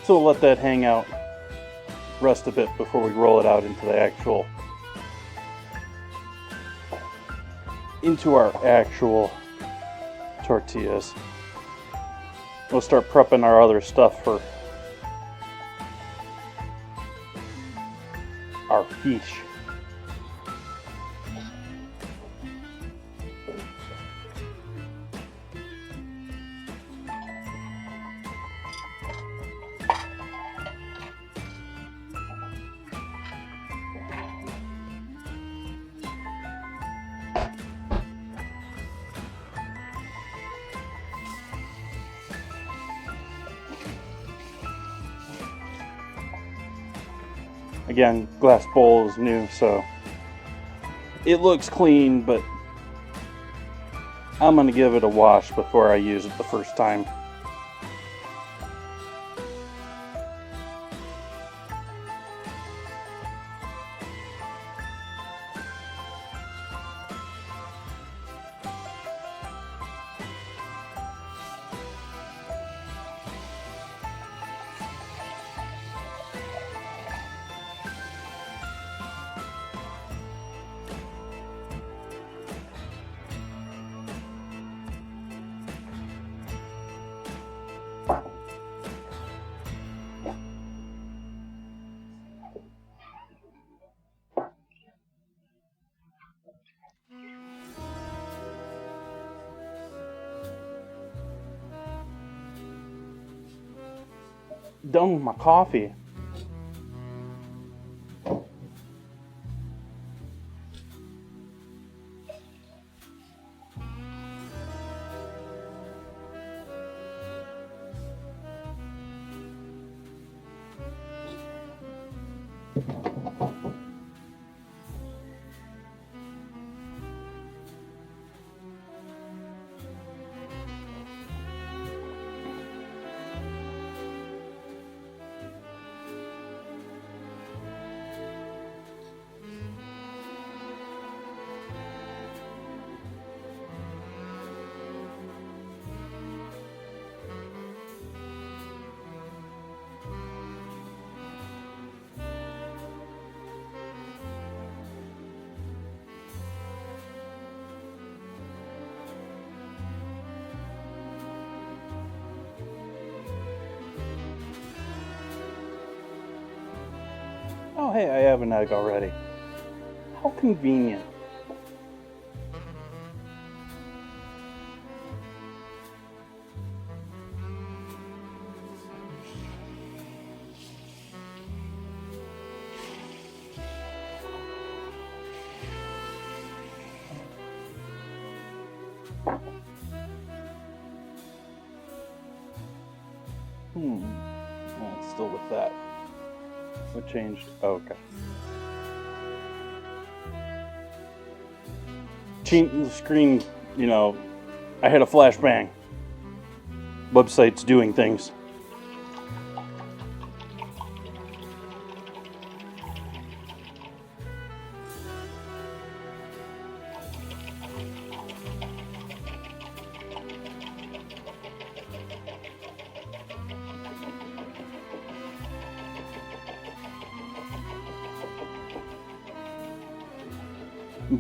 So we'll let that hang out, rest a bit before we roll it out into our actual tortillas. We'll start prepping our other stuff for our fish. Again, glass bowl is new, so it looks clean, but I'm going to give it a wash before I use it the first time. Done with my coffee. Oh, hey, I have an egg already. How convenient. Oh, it's still with that. What changed? Oh, okay. The screen, I had a flashbang. Website's doing things.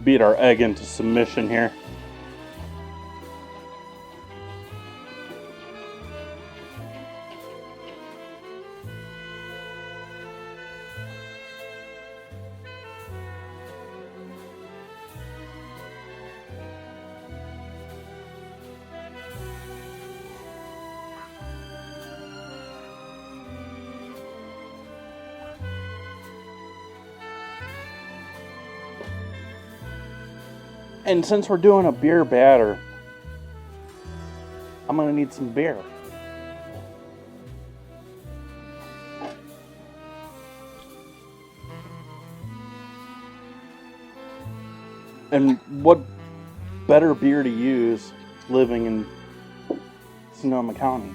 Beat our egg into submission here. And since we're doing a beer batter, I'm gonna need some beer. And what better beer to use living in Sonoma County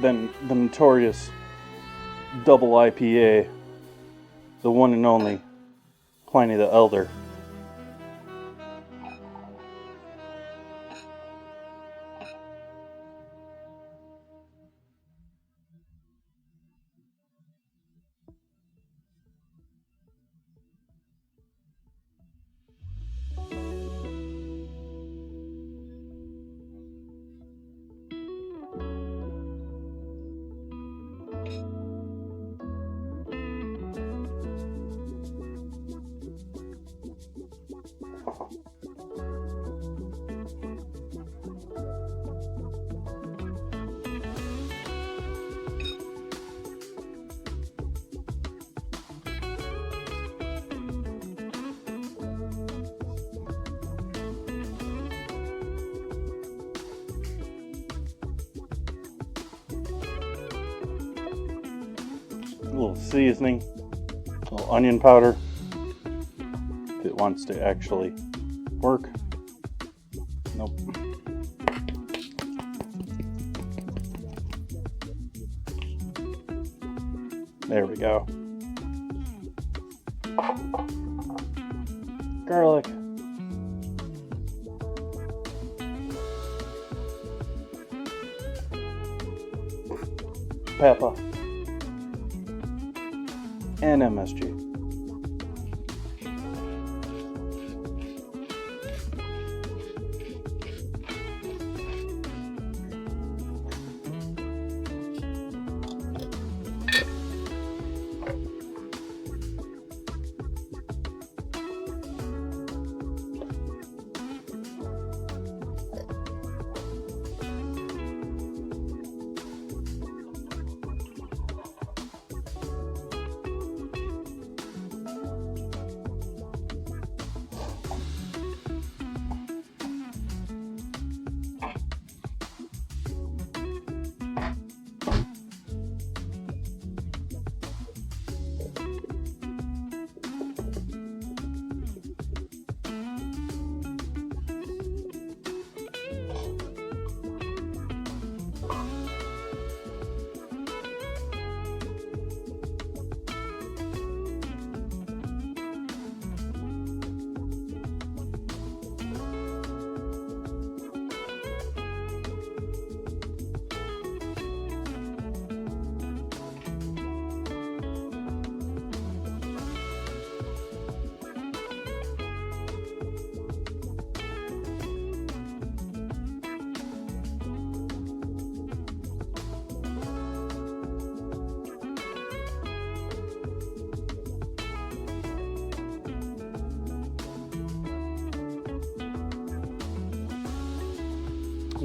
than the notorious double IPA, the one and only Pliny the Elder. A little seasoning, a little onion powder, if it wants to actually work. Nope. There we go. Garlic. Pepper. And MSG.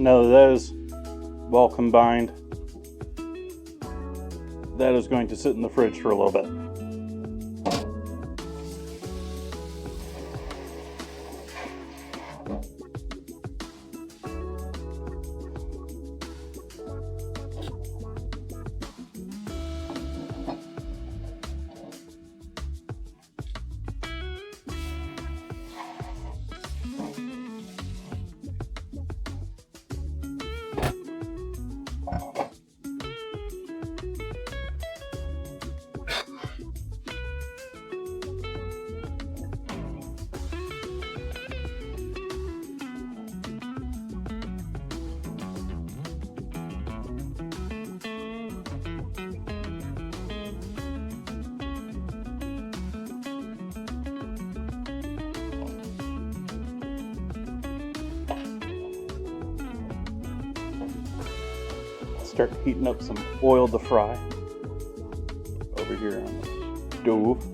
No, that is well combined. That is going to sit in the fridge for a little bit. Start heating up some oil to fry over here on the stove.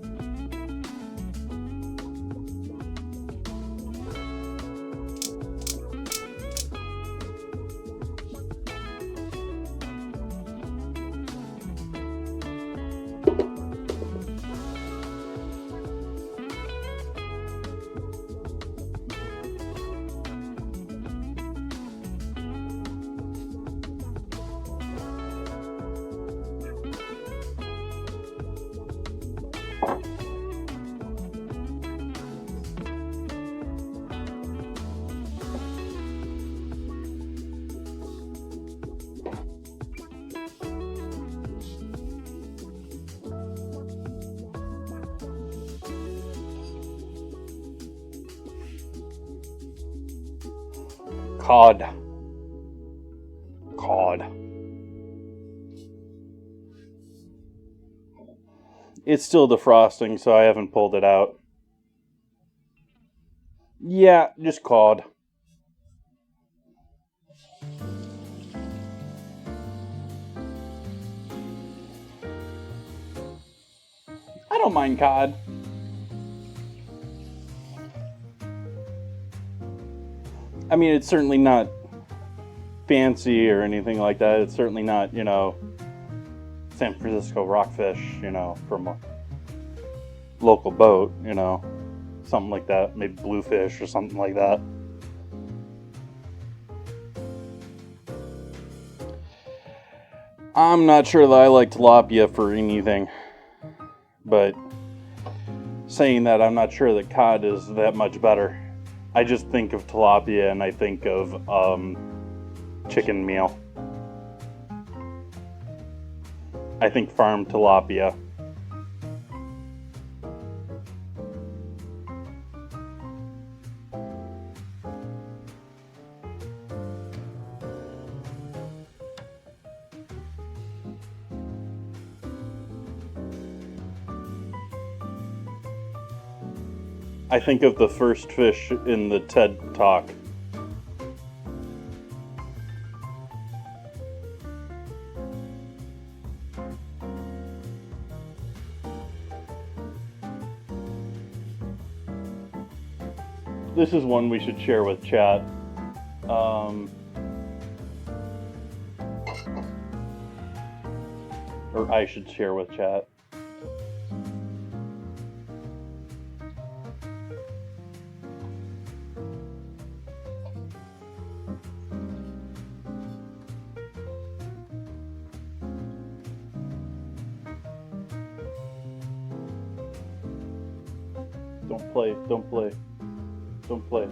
Cod. It's still defrosting, so I haven't pulled it out. Yeah, just cod. I don't mind cod. I mean, it's certainly not fancy or anything like that. It's certainly not, San Francisco rockfish, from a local boat, something like that. Maybe bluefish or something like that. I'm not sure that I like tilapia for anything, but saying that, I'm not sure that cod is that much better. I just think of tilapia and I think of chicken meal. I think farm tilapia. I think of the first fish in the TED Talk. This is one we should share with chat. Or I should share with chat. Don't play, don't play, don't play.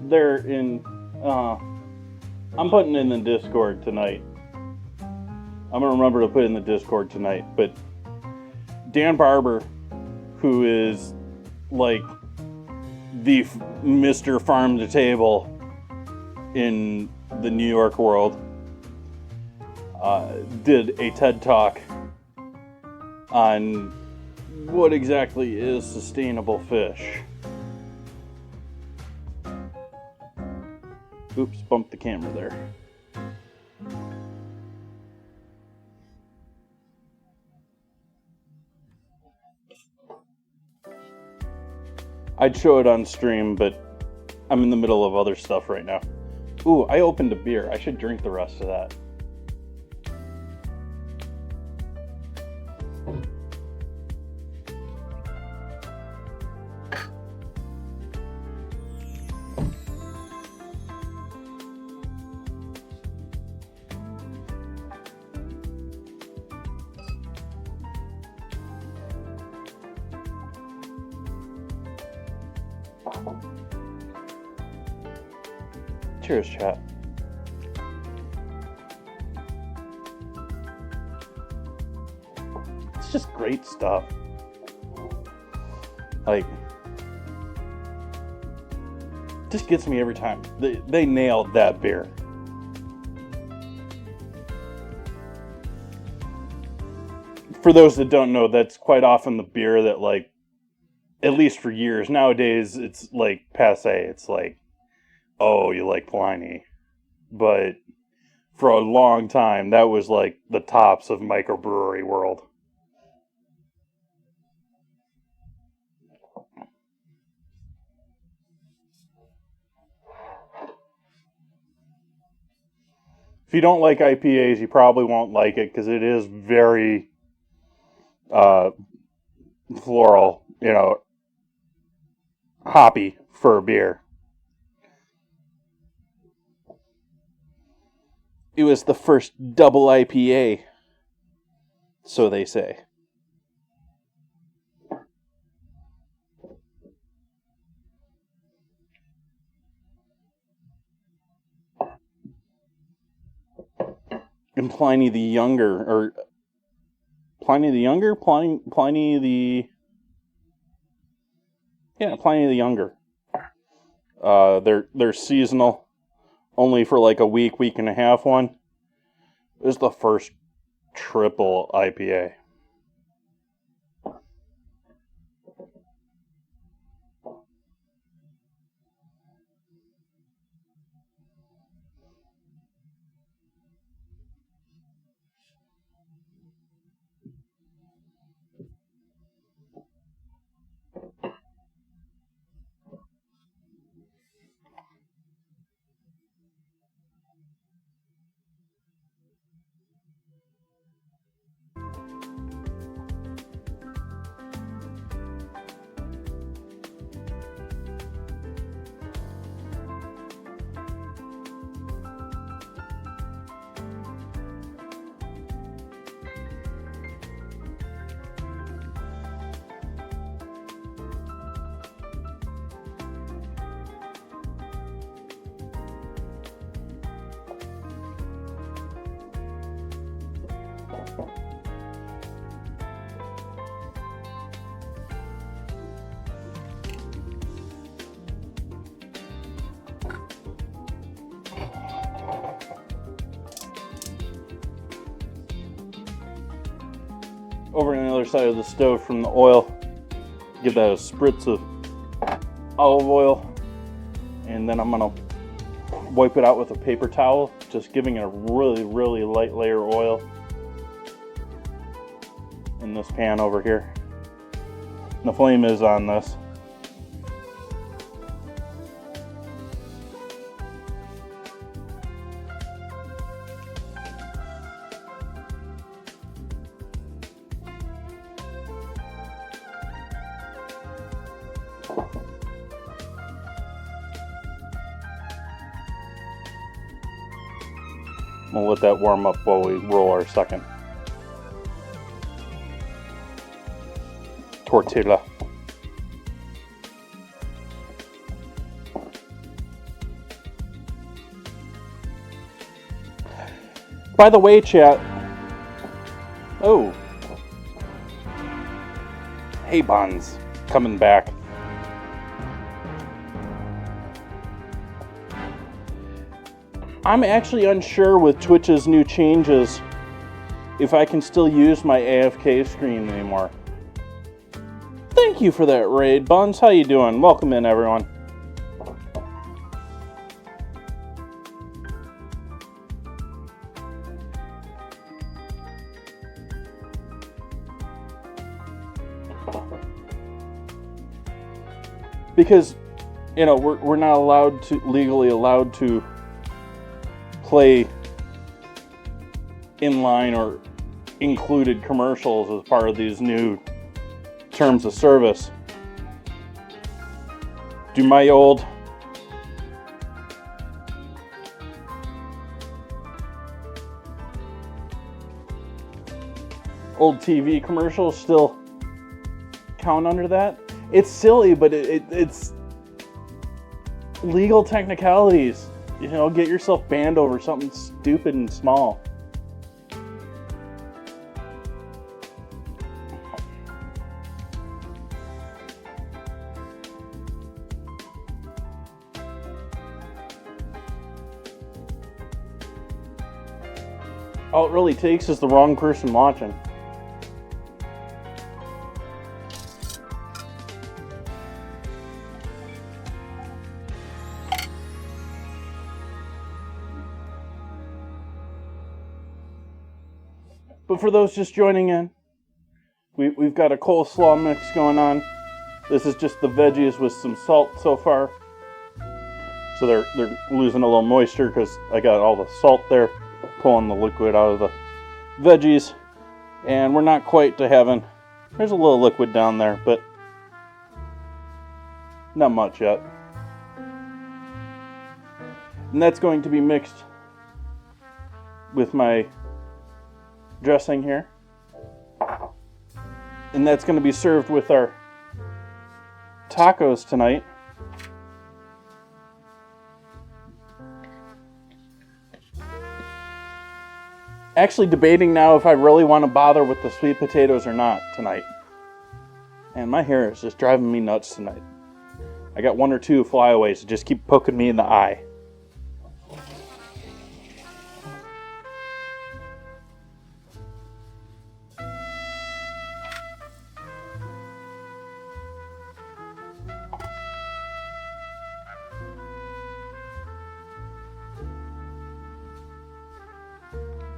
They're in, I'm putting in the Discord tonight. I'm gonna remember to put in the Discord tonight, but Dan Barber, who is like the Mr. Farm to Table in the New York world, did a TED Talk on what exactly is sustainable fish. Oops, bumped the camera there. I'd show it on stream, but I'm in the middle of other stuff right now. Ooh, I opened a beer. I should drink the rest of that. Cheers, chat. It's just great stuff. Like, just gets me every time. They nailed that beer. For those that don't know, that's quite often the beer that, like, at least for years, nowadays, it's like passe. It's like, oh, you like Pliny. But for a long time, that was like the tops of microbrewery world. If you don't like IPAs, you probably won't like it because it is very floral, hoppy for a beer. It was the first double IPA, so they say. And Pliny the Younger, Pliny the Younger. They're seasonal, only for like a week and a half one. It was the first triple IPA. Over on the other side of the stove from the oil, give that a spritz of olive oil, and then I'm gonna wipe it out with a paper towel, just giving it a really light layer of oil in this pan over here. And the flame is on this. We'll let that warm up while we roll our second tortilla. By the way, chat. Oh. Hey, Buns. Coming back. I'm actually unsure with Twitch's new changes if I can still use my AFK screen anymore. Thank you for that raid, Buns. How you doing? Welcome in, everyone. because, you know, we're not legally allowed to play inline or included commercials as part of these new terms of service. Do my old TV commercials still count under that? It's silly, but it's legal technicalities. You know, get yourself banned over something stupid and small. All it really takes is the wrong person watching. But for those just joining in, we've got a coleslaw mix going on. This is just the veggies with some salt so far. So they're losing a little moisture because I got all the salt there, pulling the liquid out of the veggies. And we're not quite to having, there's a little liquid down there, but not much yet. And that's going to be mixed with my dressing here. And that's going to be served with our tacos tonight. Actually debating now if I really want to bother with the sweet potatoes or not tonight. And my hair is just driving me nuts tonight. I got one or two flyaways that just keep poking me in the eye.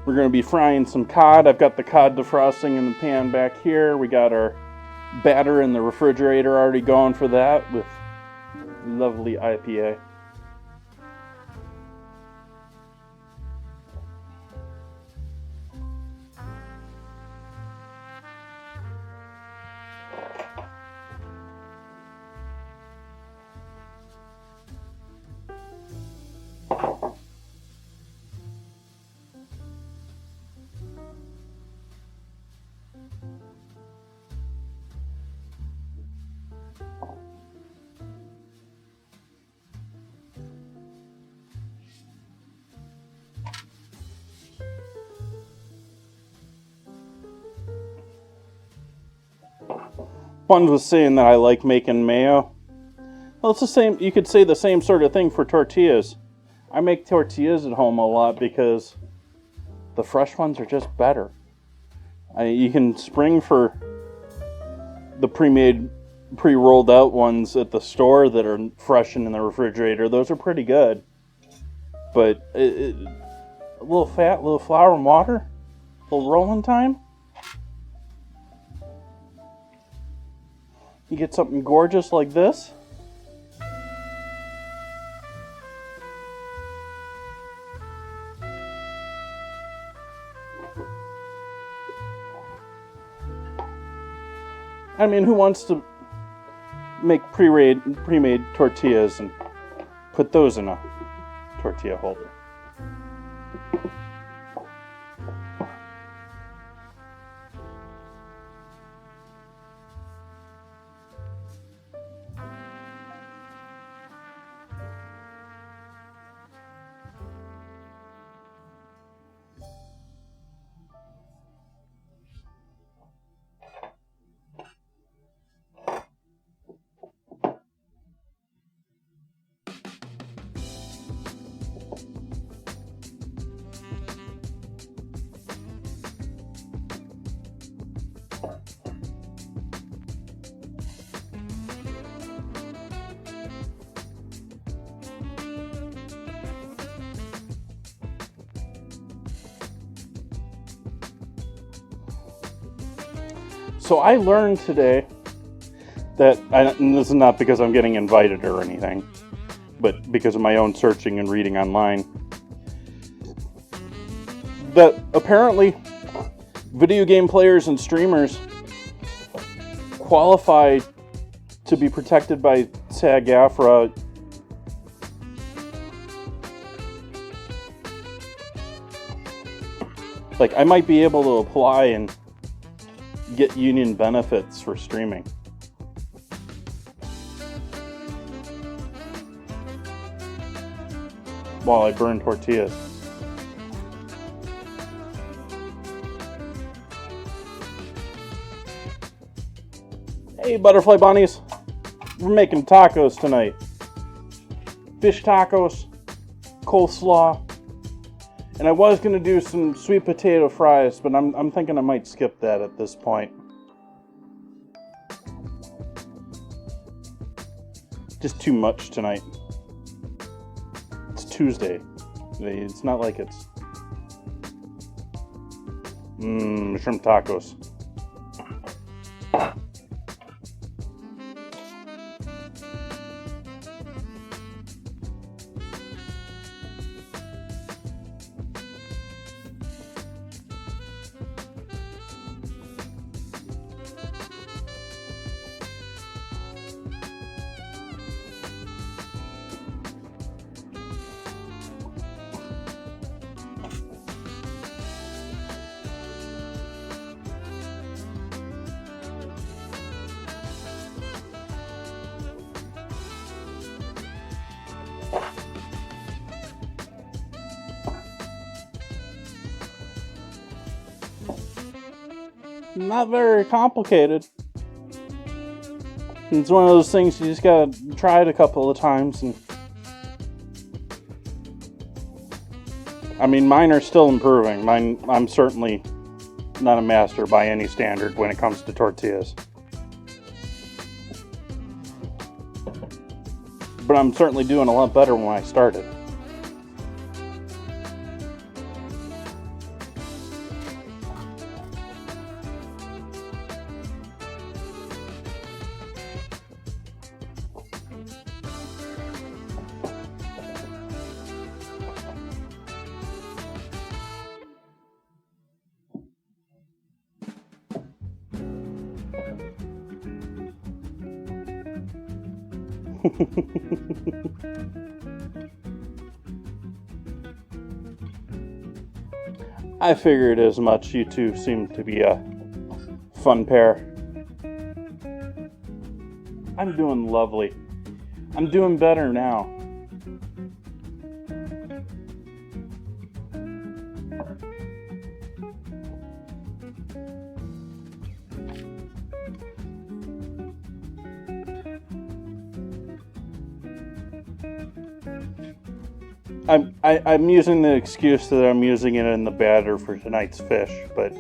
We're going to be frying some cod. I've got the cod defrosting in the pan back here. We got our batter in the refrigerator already going for that with lovely IPA. One was saying that I like making mayo. Well, it's the same. You could say the same sort of thing for tortillas. I make tortillas at home a lot because the fresh ones are just better. You can spring for the pre-made, pre-rolled out ones at the store that are fresh and in the refrigerator. Those are pretty good. But a little fat, a little flour and water, a little rolling time. You get something gorgeous like this. I mean, who wants to make pre-made tortillas and put those in a tortilla holder? So I learned today and this is not because I'm getting invited or anything, but because of my own searching and reading online, that apparently video game players and streamers qualify to be protected by SAG-AFTRA. Like, I might be able to apply and get union benefits for streaming. While I burn tortillas. Hey, butterfly bunnies. We're making tacos tonight. Fish tacos, coleslaw, and I was going to do some sweet potato fries, but I'm thinking I might skip that at this point. Just too much tonight. It's Tuesday. It's not like it's... shrimp tacos. Not very complicated. It's one of those things you just gotta try it a couple of times, and I mean, mine are still improving. I'm certainly not a master by any standard when it comes to tortillas, but I'm certainly doing a lot better when I started. I figured as much. You two seem to be a fun pair. I'm doing lovely. I'm doing better now. I'm using the excuse that I'm using it in the batter for tonight's fish, but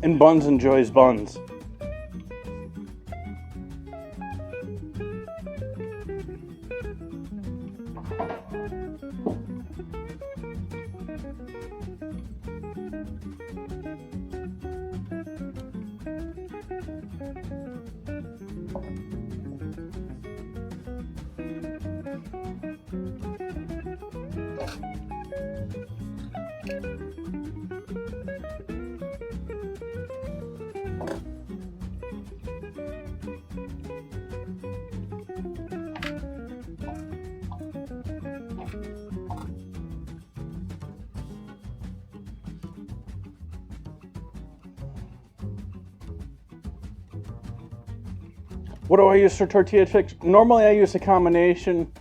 and Buns enjoys buns. What do I use for tortilla chips? Normally I use a combination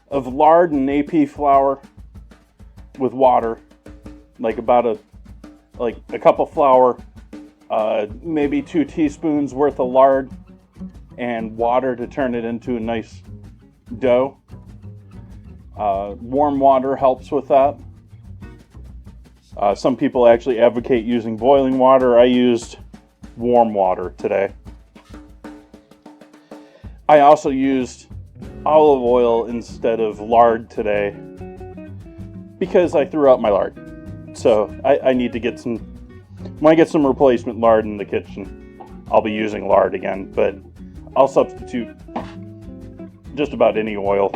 of lard and AP flour with water, like about a like a cup of flour, maybe 2 teaspoons worth of lard, and water to turn it into a nice dough. Warm water helps with that. Some people actually advocate using boiling water. I used warm water today. I also used olive oil instead of lard today because I threw out my lard. So I need to get some, when I get some replacement lard in the kitchen, I'll be using lard again, but I'll substitute just about any oil.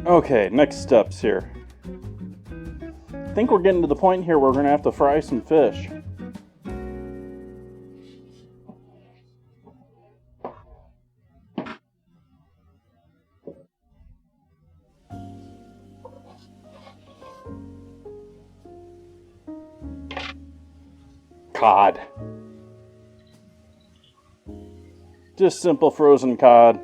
Okay, next steps here. I think we're getting to the point here where we're going to have to fry some fish. Cod. Just simple frozen cod.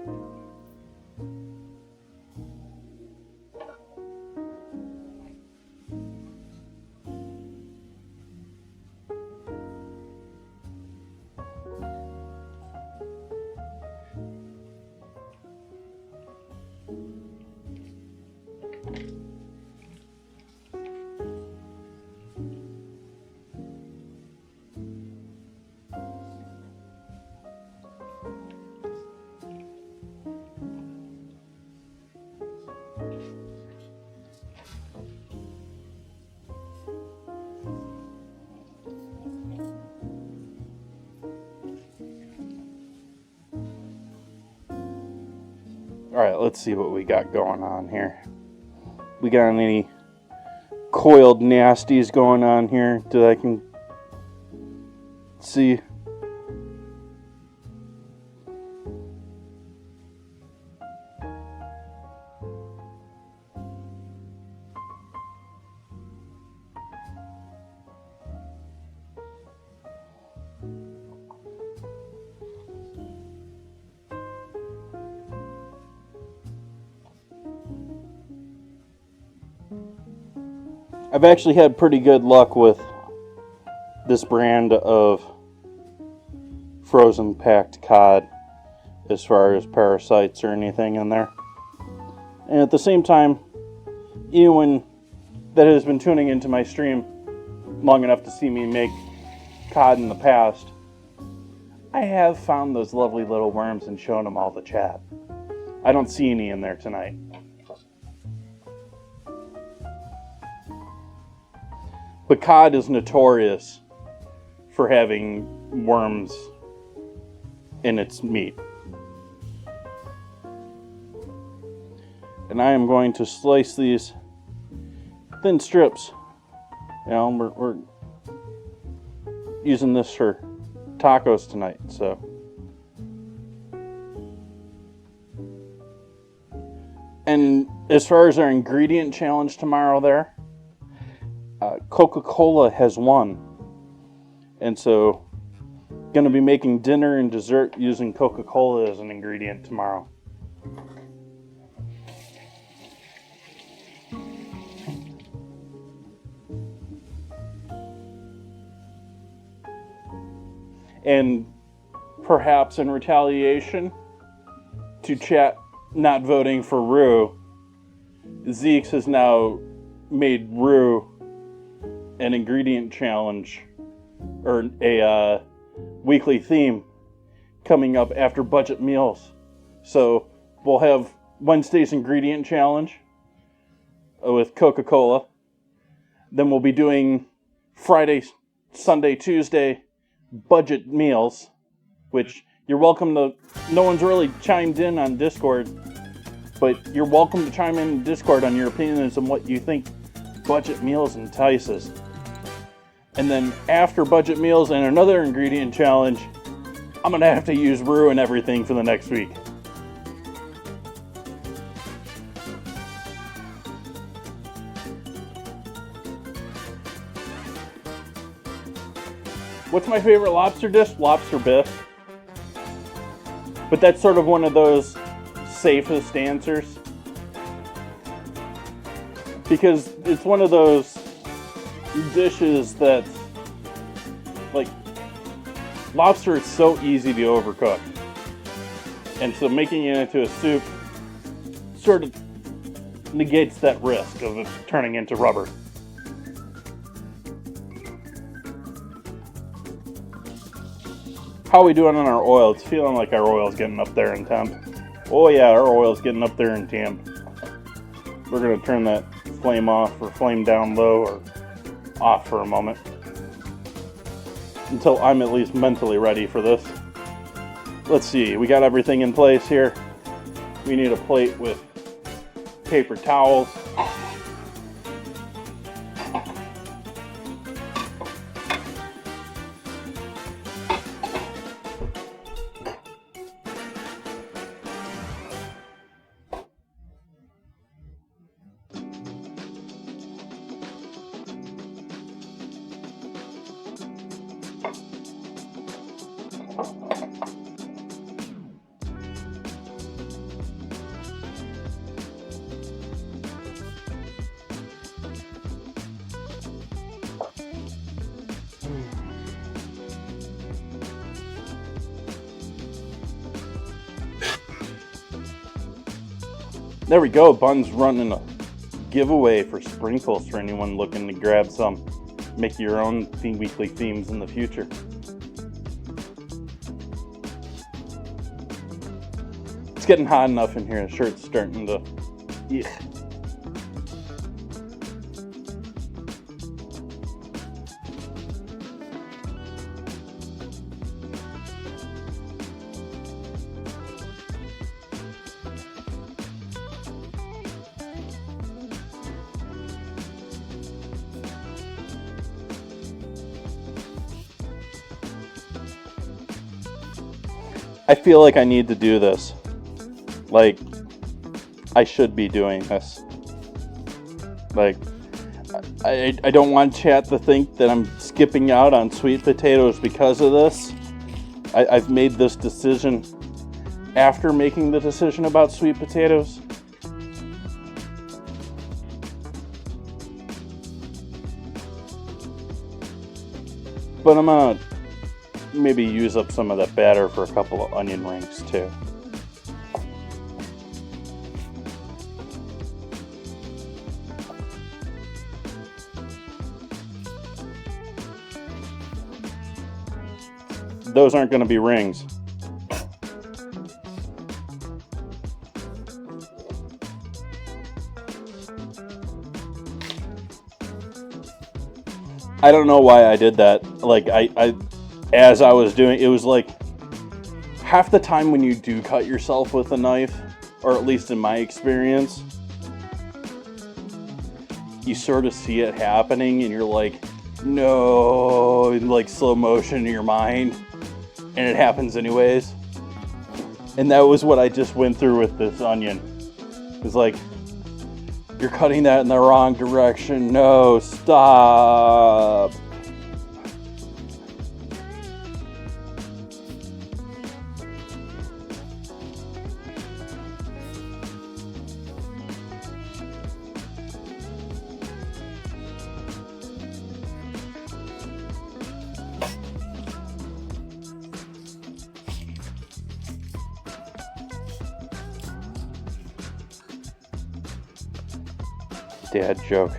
Alright, let's see what we got going on here. We got any coiled nasties going on here that I can see? I've actually had pretty good luck with this brand of frozen packed cod as far as parasites or anything in there. And at the same time, anyone that has been tuning into my stream long enough to see me make cod in the past, I have found those lovely little worms and shown them all the chat. I don't see any in there tonight. But cod is notorious for having worms in its meat. And I am going to slice these thin strips. You know, we're using this for tacos tonight, so. And as far as our ingredient challenge tomorrow there, Coca-Cola has won, and so going to be making dinner and dessert using Coca-Cola as an ingredient tomorrow. And perhaps in retaliation to chat not voting for Rue, Zeeks has now made Rue an ingredient challenge, or a weekly theme coming up after budget meals. So we'll have Wednesday's ingredient challenge with Coca-Cola. Then we'll be doing Friday, Sunday, Tuesday budget meals, which you're welcome to. No one's really chimed in on Discord, but you're welcome to chime in Discord on your opinions on what you think budget meals entices. And then after budget meals and another ingredient challenge, I'm going to have to use Rue and everything for the next week. What's my favorite lobster dish? Lobster biff. But that's sort of one of those safest answers. Because it's one of those dishes that, like, lobster is so easy to overcook. And so making it into a soup sort of negates that risk of it turning into rubber. How are we doing on our oil? It's feeling like our oil's getting up there in temp. Oh yeah, our oil's getting up there in temp. We're gonna turn that flame off or flame down low or off for a moment. Until I'm at least mentally ready for this. Let's see, we got everything in place here. We need a plate with paper towels. There we go, Bun's running a giveaway for sprinkles for anyone looking to grab some. Make your own weekly themes in the future. It's getting hot enough in here, the shirt's starting to... Ugh. I feel like I need to do this. Like, I should be doing this. Like, I don't want chat to think that I'm skipping out on sweet potatoes because of this. I've made this decision after making the decision about sweet potatoes. But I'm gonna maybe use up some of that batter for a couple of onion rings too. Those aren't going to be rings. I don't know why I did that. Like, as I was doing, it was like half the time when you do cut yourself with a knife, or at least in my experience, you sort of see it happening and you're like, no, in like slow motion in your mind, and it happens anyways. And that was what I just went through with this onion. It's like, you're cutting that in the wrong direction. No, stop. Dad joke.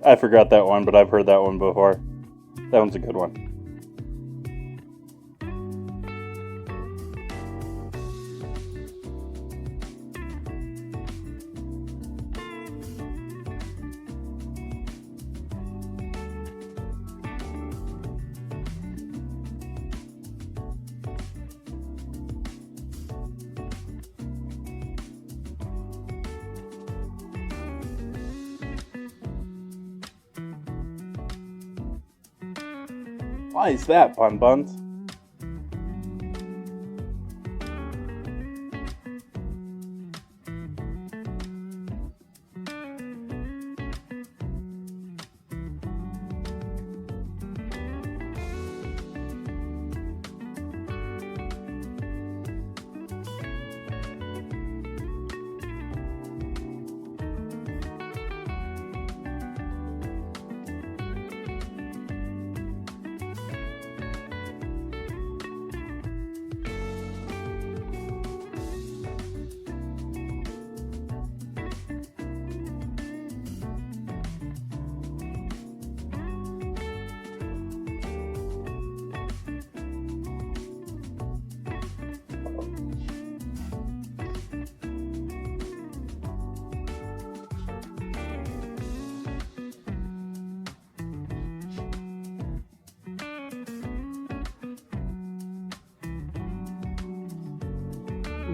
I forgot that one, but I've heard that one before. That one's a good one. Why is that, Bun Buns?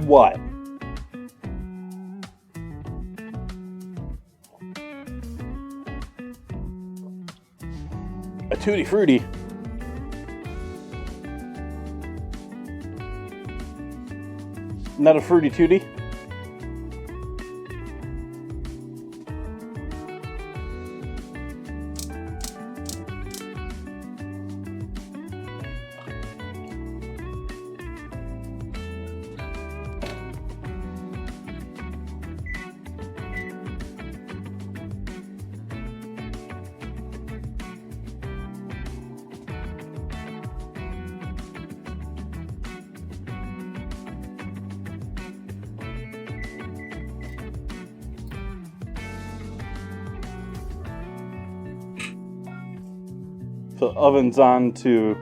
What? A Tutti Frutti. Not a Fruity Tooty? So oven's on to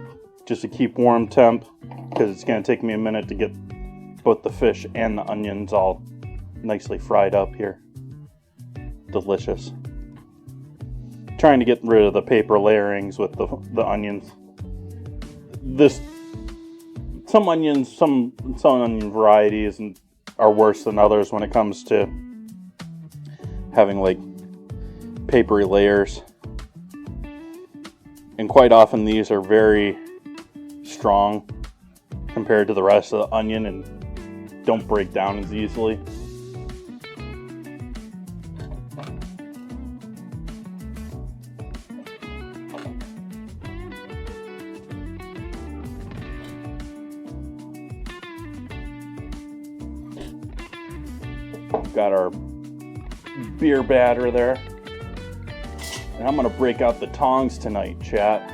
just to keep warm temp, because it's going to take me a minute to get both the fish and the onions all nicely fried up here. Delicious. Trying to get rid of the paper layerings with the onions. Some onion varieties are worse than others when it comes to having like papery layers. And quite often these are very strong compared to the rest of the onion and don't break down as easily. Got our beer batter there. And I'm going to break out the tongs tonight, chat.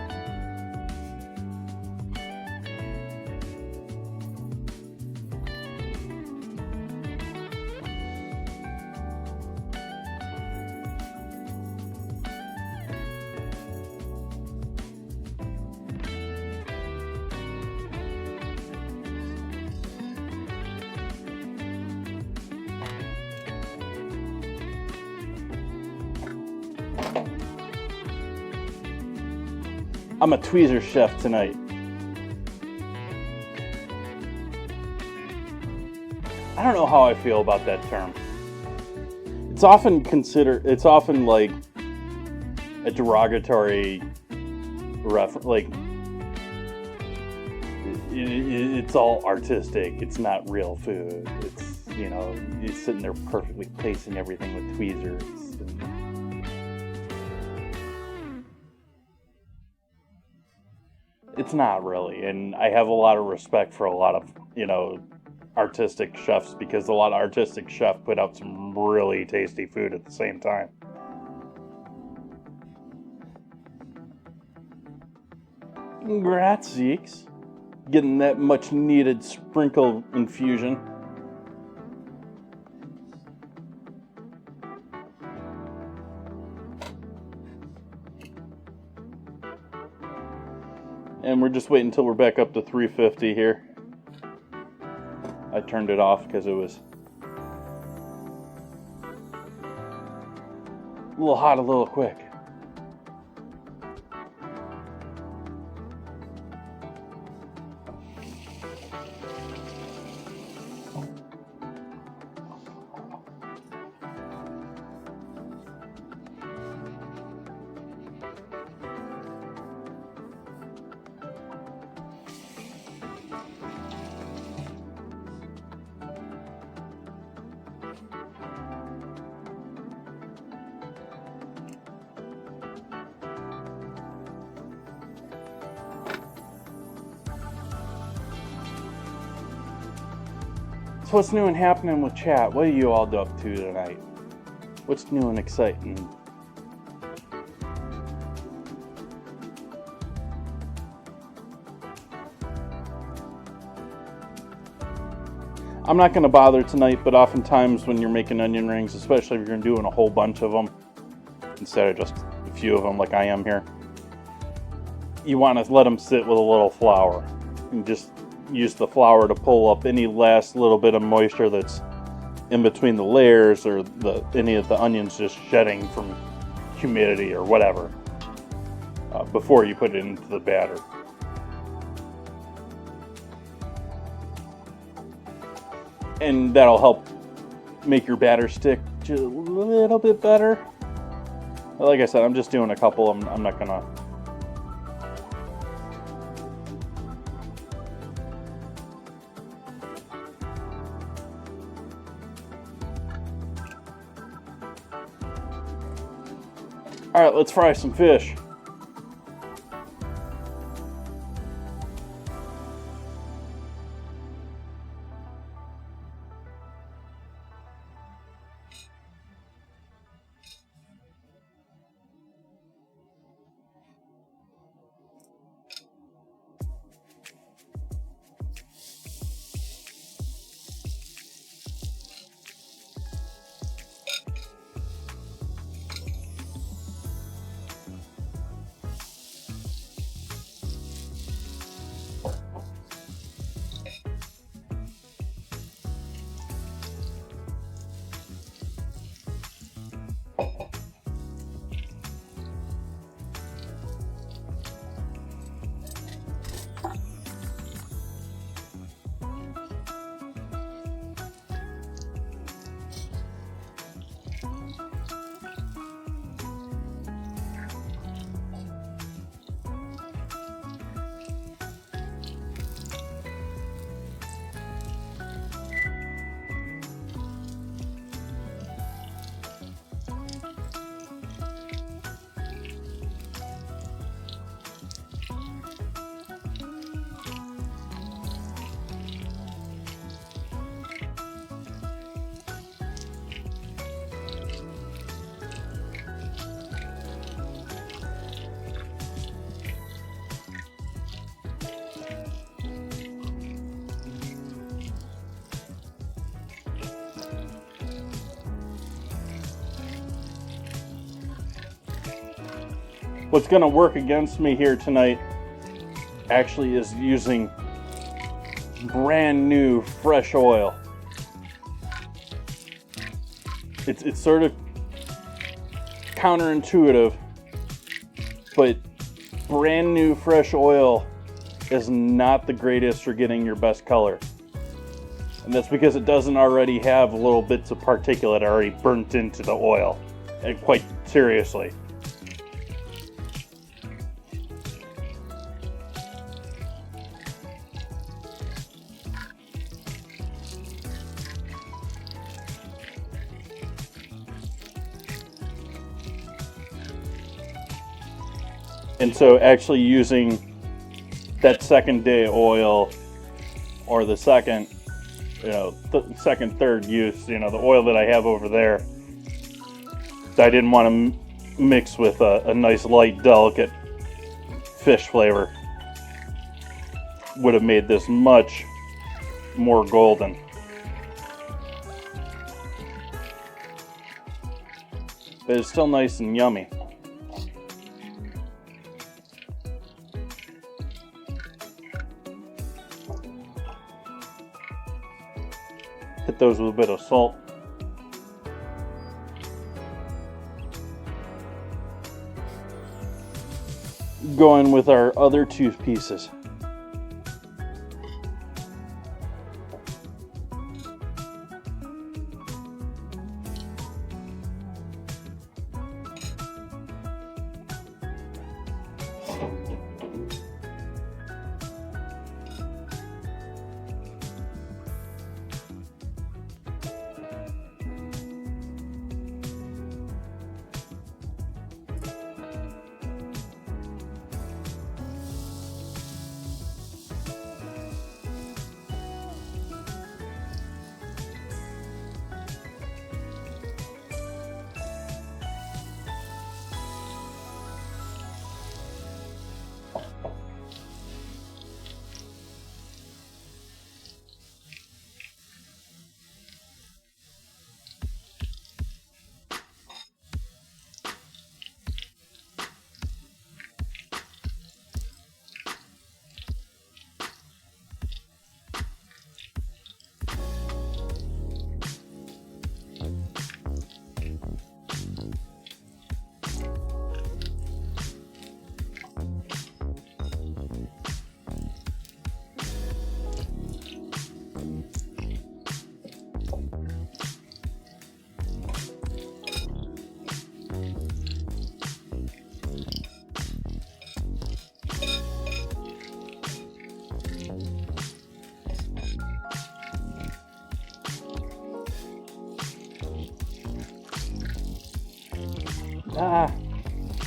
I'm a tweezer chef tonight. I don't know how I feel about that term. It's often like a derogatory reference, like it's all artistic. It's not real food. It's, you're sitting there perfectly placing everything with tweezers. It's not really, and I have a lot of respect for a lot of, artistic chefs, because a lot of artistic chefs put out some really tasty food at the same time. Grazie. Getting that much needed sprinkle infusion. And we're just waiting until we're back up to 350 here. I turned it off because it was a little hot a little quick. So what's new and happening with chat? What are you all up to tonight? What's new and exciting? I'm not going to bother tonight, but oftentimes when you're making onion rings, especially if you're doing a whole bunch of them, instead of just a few of them like I am here, you want to let them sit with a little flour. And just use the flour to pull up any last little bit of moisture that's in between the layers, or any of the onions just shedding from humidity or whatever, before you put it into the batter. And that'll help make your batter stick just a little bit better. But like I said, I'm just doing a couple. I'm not gonna. All right, let's fry some fish. What's going to work against me here tonight actually is using brand new fresh oil. It's sort of counterintuitive, but brand new fresh oil is not the greatest for getting your best color. And that's because it doesn't already have little bits of particulate already burnt into the oil, and quite seriously. And so actually using that second day oil, or the second, second, third use, the oil that I have over there, I didn't want to mix with a nice light, delicate fish flavor. Would have made this much more golden. But it's still nice and yummy. Hit those with a bit of salt. Go in with our other 2 pieces.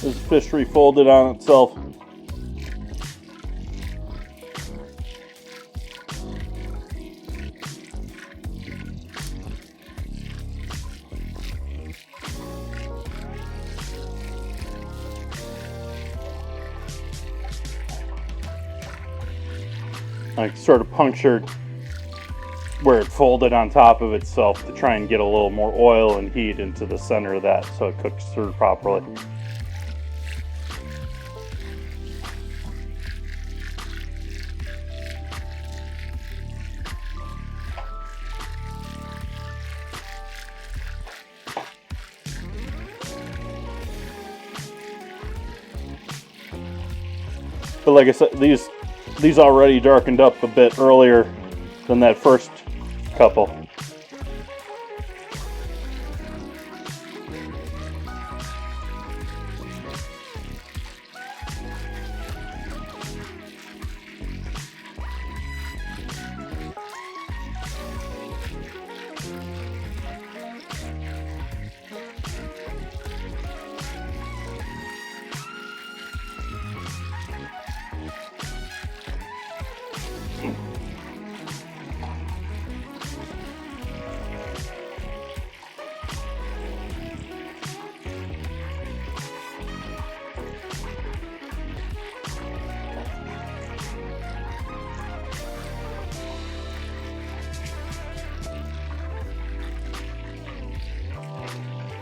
This fish refolded on itself. I sort of punctured where it folded on top of itself to try and get a little more oil and heat into the center of that so it cooks through properly. But like I said, these already darkened up a bit earlier than that first couple.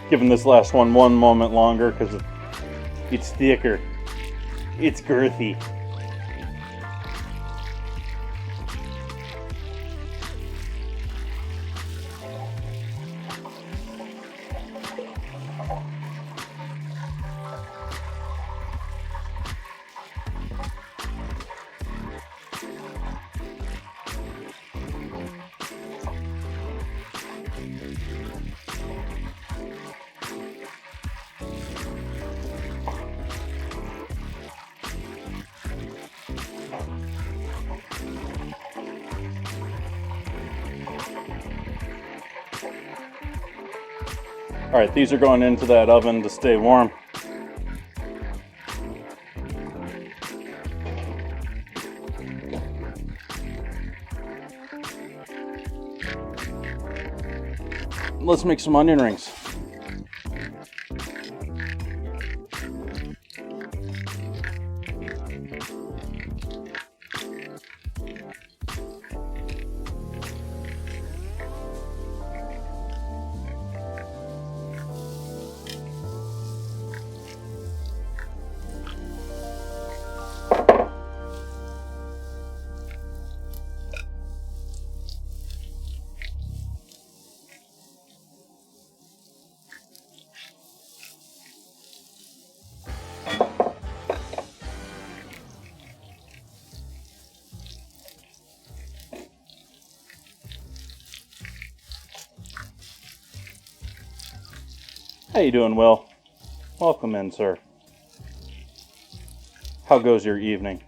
Giving this last one moment longer because it's thicker. It's girthy. All right, these are going into that oven to stay warm. Let's make some onion rings. How you doing, Will? Welcome in, sir. How goes your evening?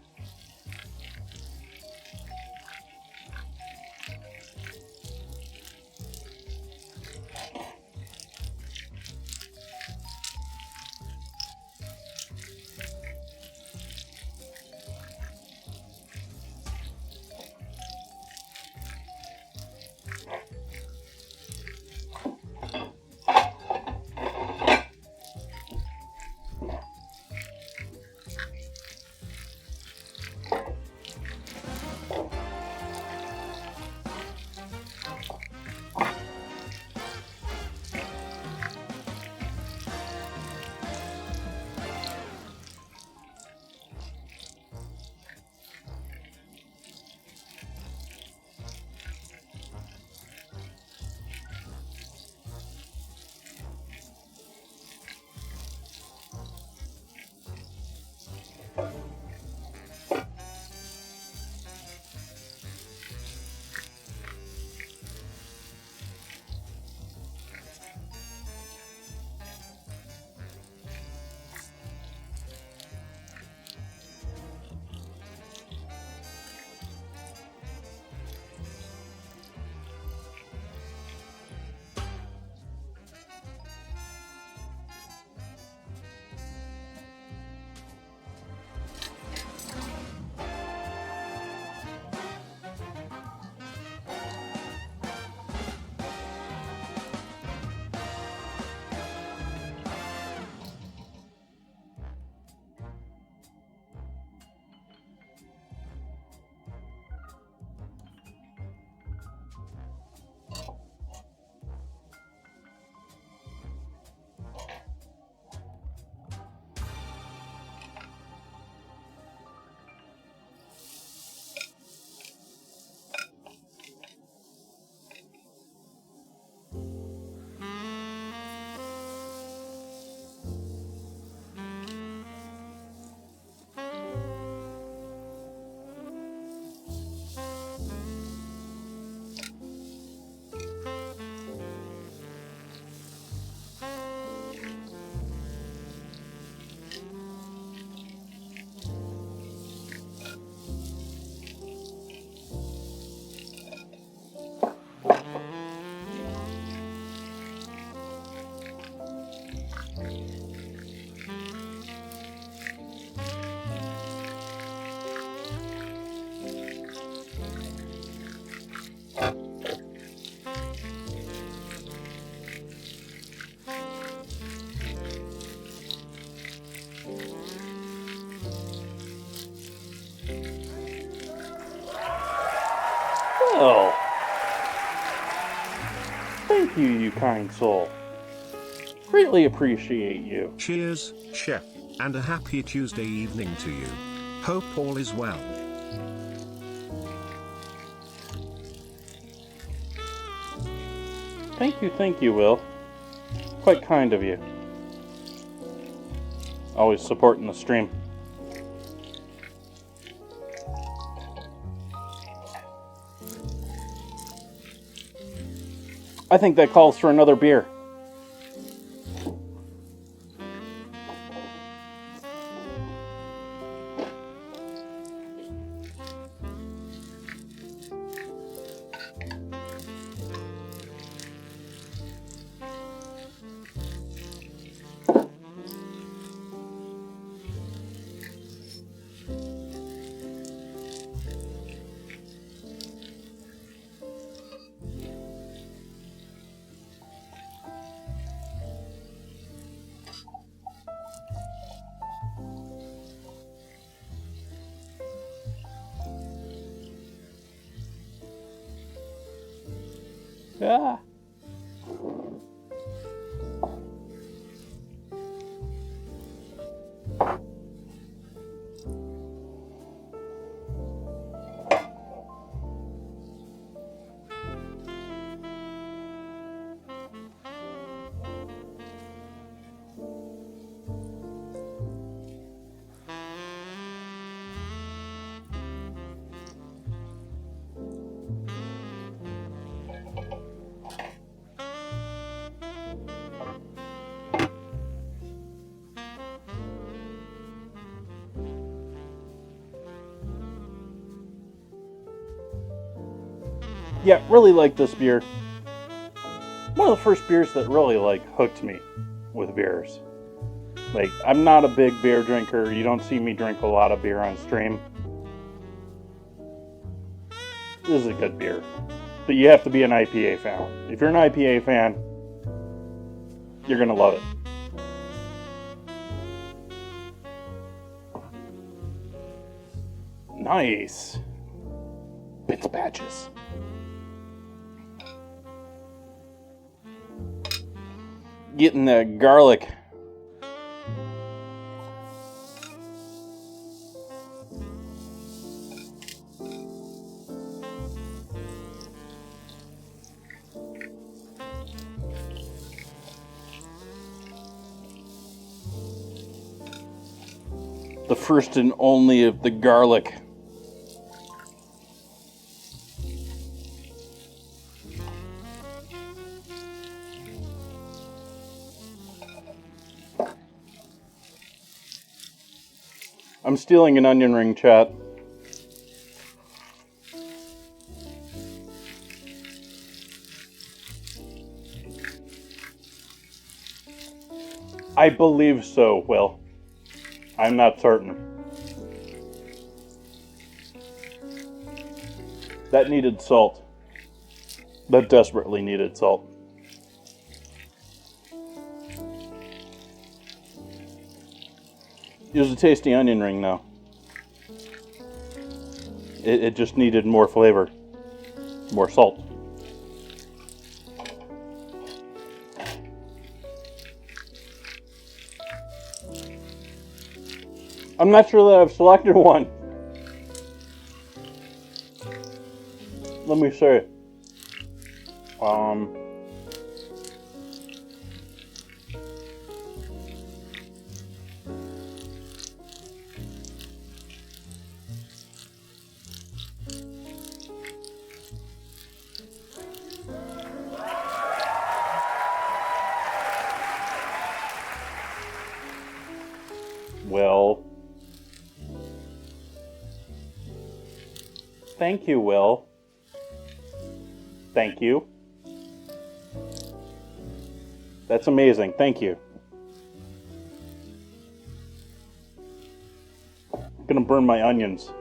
Oh, thank you, you kind soul. Greatly appreciate you. Cheers, Chef, and a happy Tuesday evening to you. Hope all is well. Thank you, Will. Quite kind of you. Always supporting the stream. I think that calls for another beer. Ah. Yeah, really like this beer. One of the first beers that really hooked me with beers. Like, I'm not a big beer drinker. You don't see me drink a lot of beer on stream. This is a good beer. But you have to be an IPA fan. If you're an IPA fan, you're going to love it. Nice. Bits batches. Getting that garlic. The first and only of the garlic. I'm stealing an onion ring, chat. I believe so, Will. I'm not certain. That needed salt. That desperately needed salt. It was a tasty onion ring, though. It just needed more flavor. More salt. I'm not sure that I've selected one. Let me see. Will. Thank you, Will. Thank you. That's amazing. Thank you. I'm gonna burn my onions.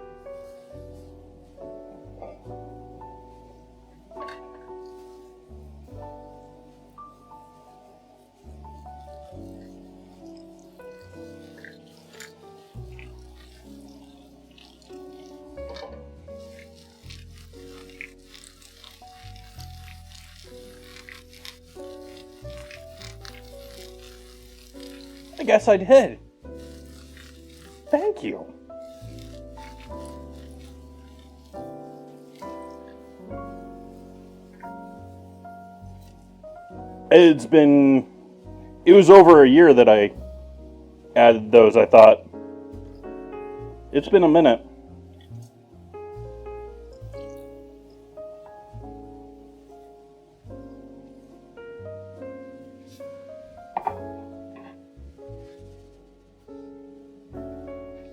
I guess I did. Thank you. It was over a year that I added those, I thought. It's been a minute.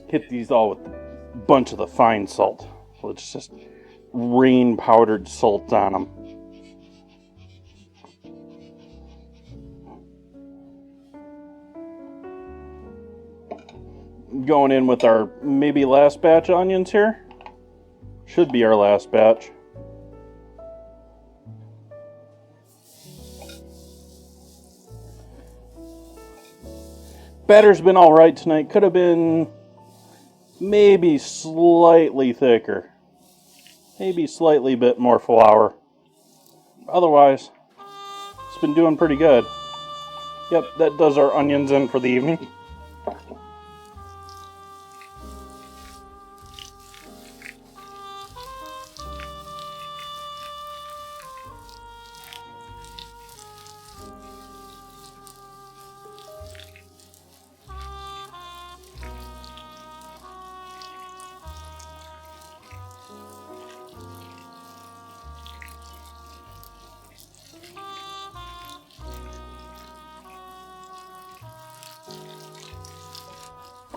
Hit these all with a bunch of the fine salt. So it's just rain powdered salt on them. Going in with our maybe last batch of onions here. Should be our last batch. Batter's been alright tonight. Could have been maybe slightly thicker. Maybe slightly bit more flour. Otherwise, it's been doing pretty good. Yep, that does our onions in for the evening.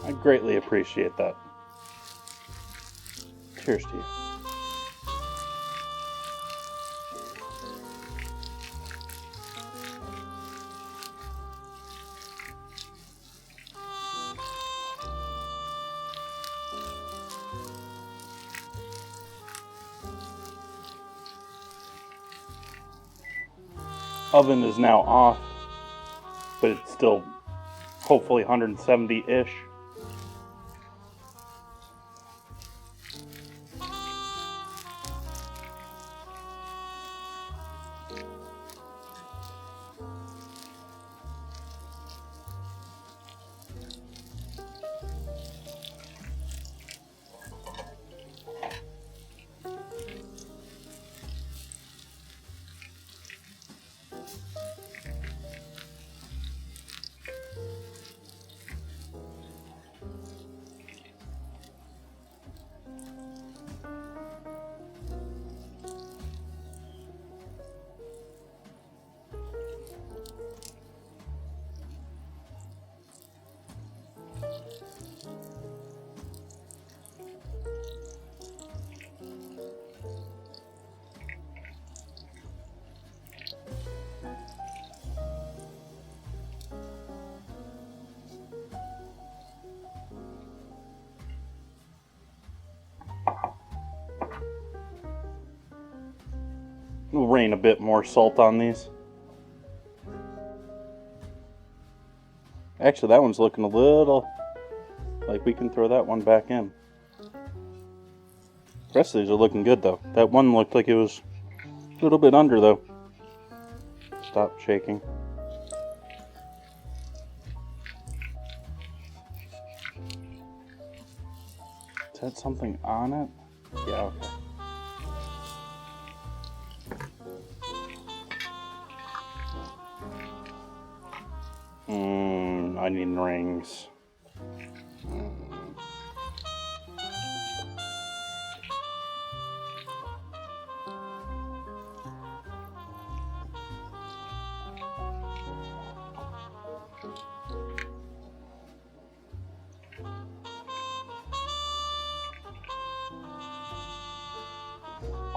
I greatly appreciate that. Cheers to you. oven is now off, but it's still hopefully 170-ish. We'll rain a bit more salt on these. Actually, that one's looking a little like we can throw that one back in. The rest of these are looking good though. That one looked like it was a little bit under though. Stop shaking. Is that something on it? Yeah, okay. Onion rings.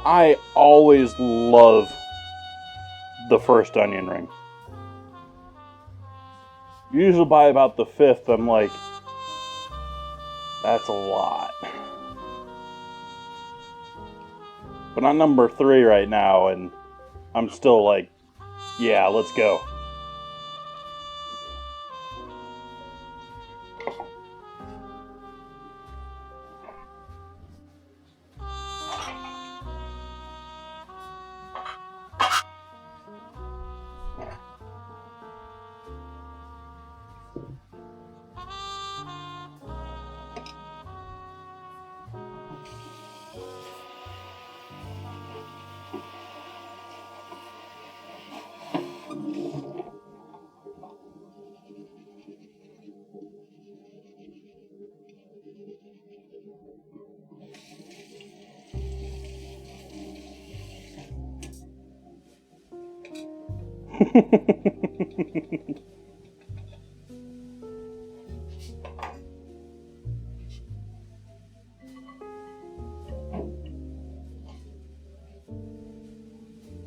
I always love the first onion ring. Usually by about the fifth, I'm like, that's a lot. But I'm number 3 right now, and I'm still like, yeah, let's go.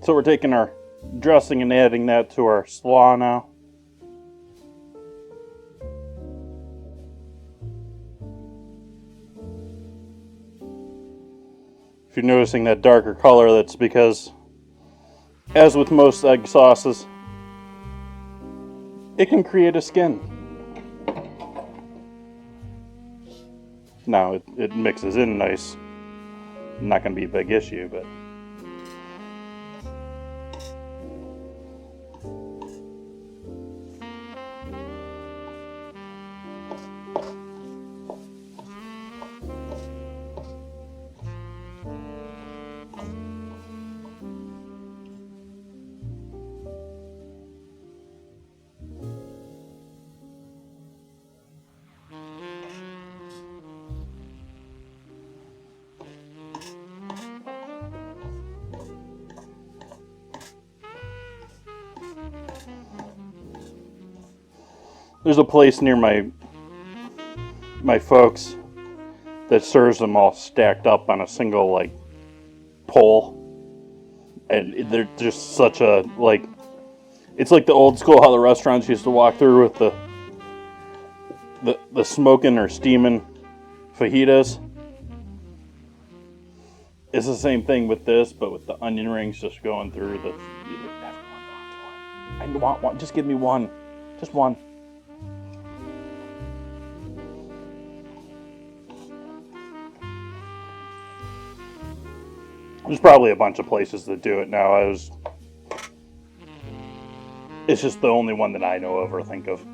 So we're taking our dressing and adding that to our slaw now. If you're noticing that darker color, that's because, as with most egg sauces, it can create a skin. Now, it mixes in nice. Not going to be a big issue, but... There's a place near my folks that serves them all stacked up on a single like pole, and they're just such a like. It's like the old school how the restaurants used to walk through with the smoking or steaming fajitas. It's the same thing with this, but with the onion rings just going through the. Everyone wants one. I want one. Just give me one. Just one. There's probably a bunch of places that do it now. It's just the only one that I know of or think of.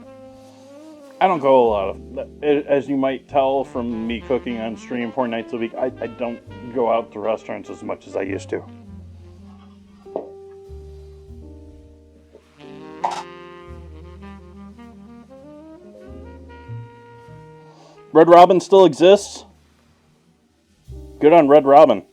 I don't go a lot of, as you might tell from me cooking on stream 4 nights a week, I don't go out to restaurants as much as I used to. Red Robin still exists? Good on Red Robin.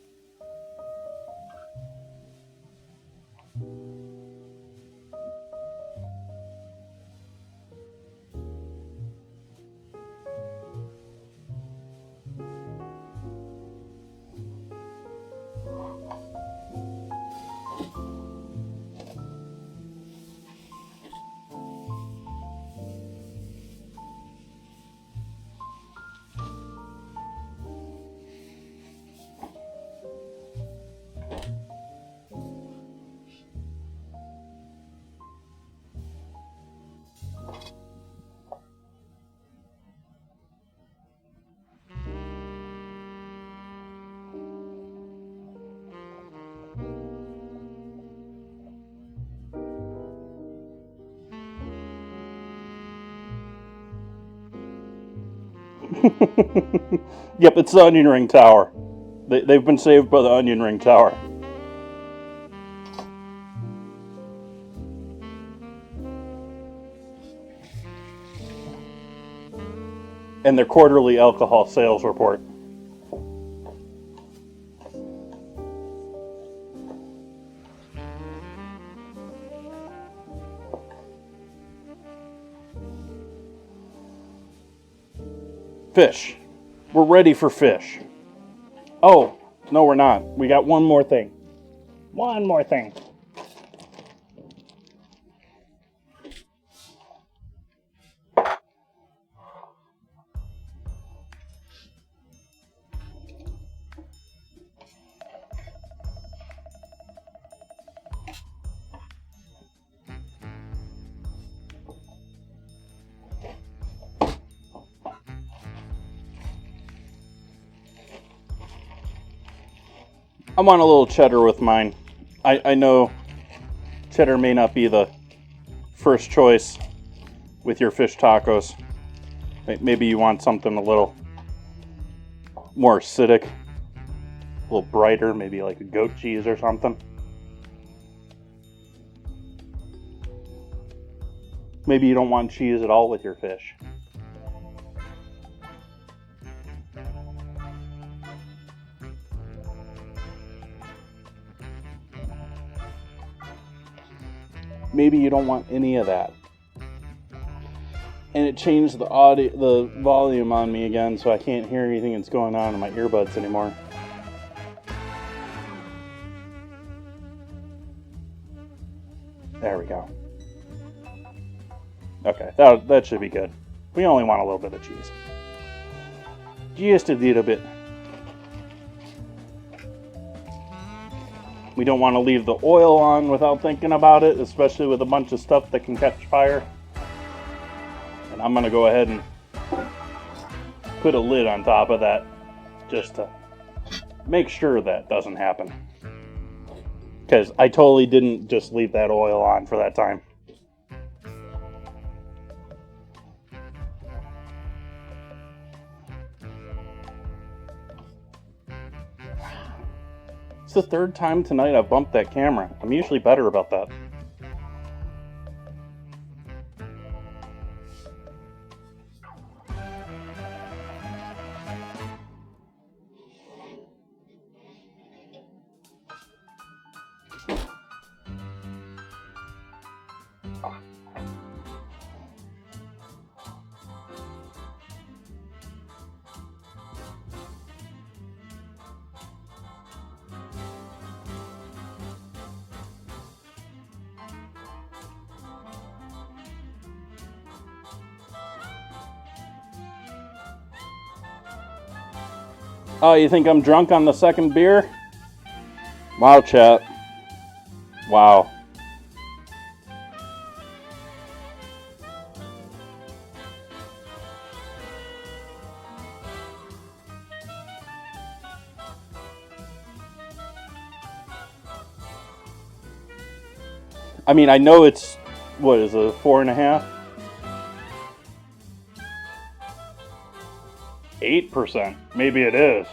Yep, it's the Onion Ring Tower. They've been saved by the Onion Ring Tower. And their quarterly alcohol sales report. Fish. We're ready for fish. Oh, no we're not. We got one more thing. One more thing. I want a little cheddar with mine. I know cheddar may not be the first choice with your fish tacos. Maybe you want something a little more acidic, a little brighter, maybe like a goat cheese or something. Maybe you don't want cheese at all with your fish. Maybe you don't want any of that. And it changed the volume on me again, so I can't hear anything that's going on in my earbuds anymore. There we go. Okay, that should be good. We only want a little bit of cheese. Just a little bit. We don't want to leave the oil on without thinking about it, especially with a bunch of stuff that can catch fire. And I'm going to go ahead and put a lid on top of that just to make sure that doesn't happen. Because I totally didn't just leave that oil on for that time. It's the third time tonight I've bumped that camera. I'm usually better about that. Oh, you think I'm drunk on the second beer? Wow, chat. Wow. I mean, I know it's, what is it, 4.5? 8%. Maybe it is.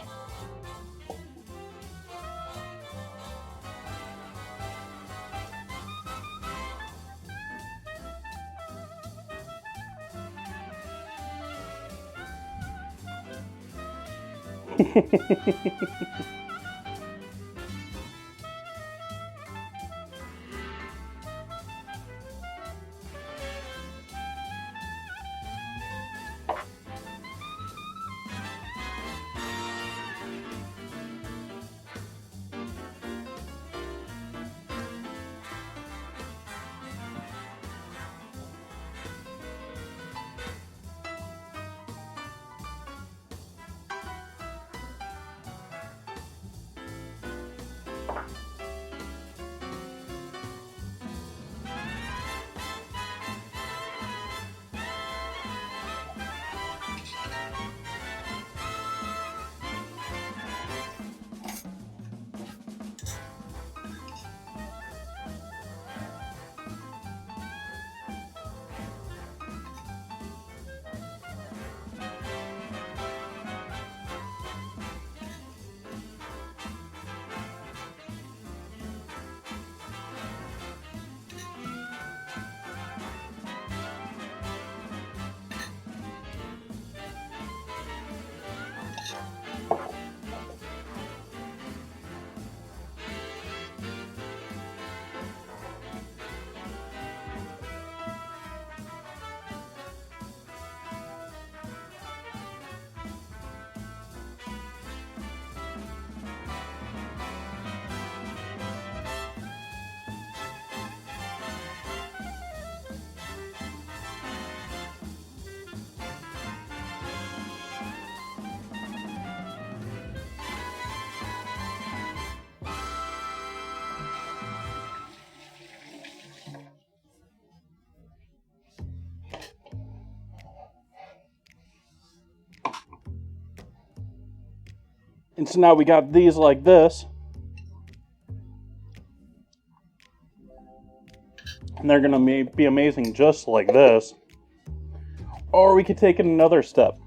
And so now we got these like this. And they're going to be amazing just like this. Or we could take it another step.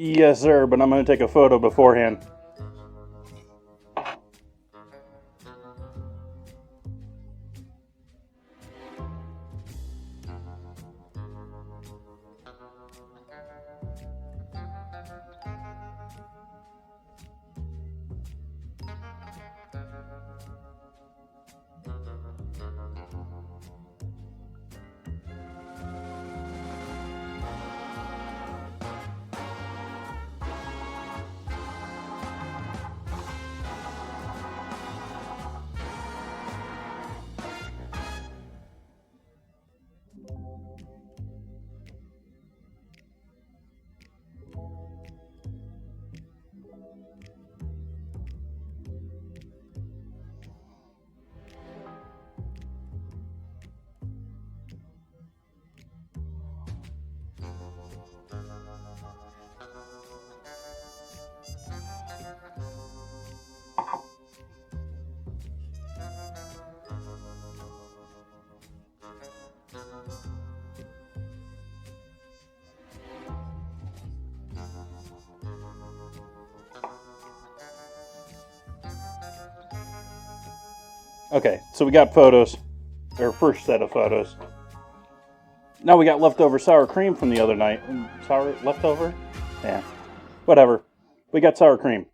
Yes, sir, but I'm going to take a photo beforehand. Okay, so we got photos, or first set of photos. Now we got leftover sour cream from the other night. Sour leftover? Yeah, whatever. We got sour cream.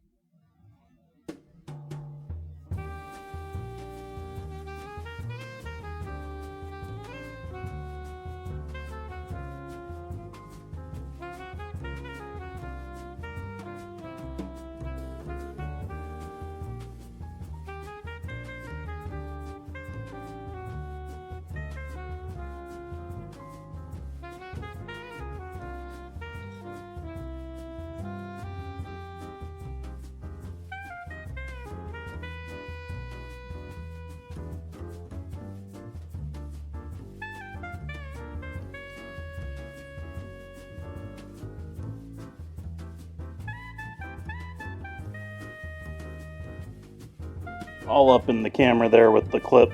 all up in the camera there with the clip.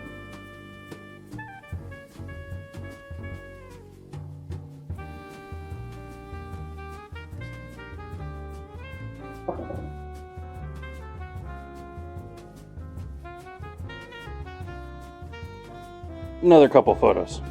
Another couple photos.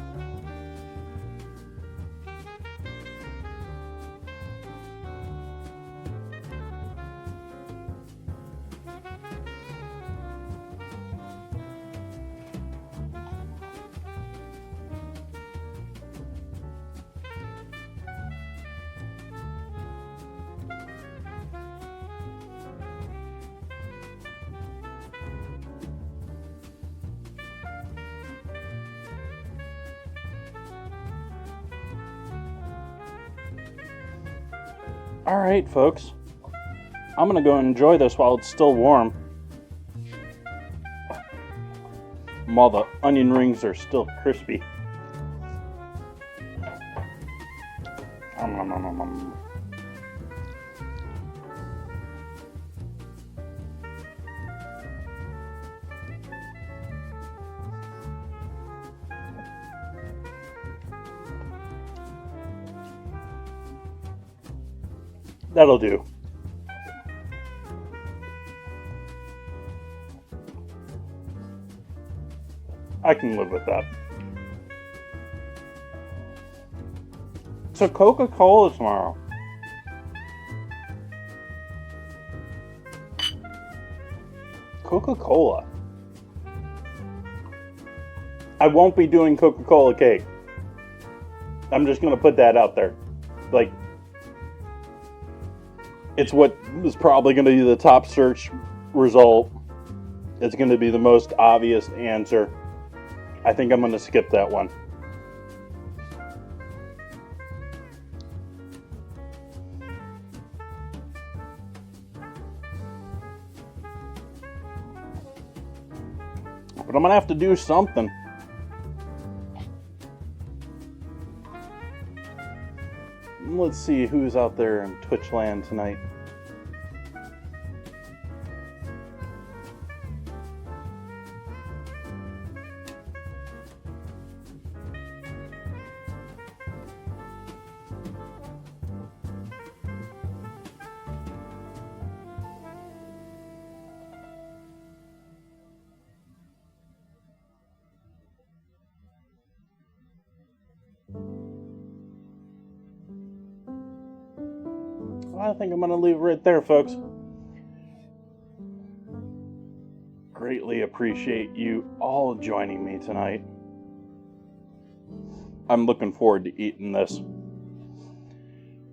All right, folks. I'm gonna go enjoy this while it's still warm. While the onion rings are still crispy. That'll do. I can live with that. So Coca-Cola tomorrow. Coca-Cola. I won't be doing Coca-Cola cake. I'm just going to put that out there. Like, it's what is probably going to be the top search result. It's going to be the most obvious answer. I think I'm going to skip that one. But I'm going to have to do something. Let's see who's out there in Twitch land tonight. I think I'm going to leave it right there, folks. Greatly appreciate you all joining me tonight. I'm looking forward to eating this.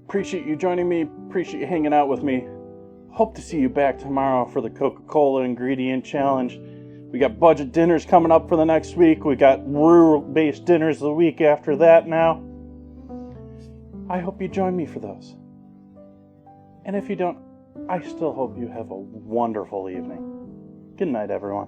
Appreciate you joining me. Appreciate you hanging out with me. Hope to see you back tomorrow for the Coca-Cola ingredient challenge. We got budget dinners coming up for the next week. We got rural-based dinners the week after that now. I hope you join me for those. And if you don't, I still hope you have a wonderful evening. Good night, everyone.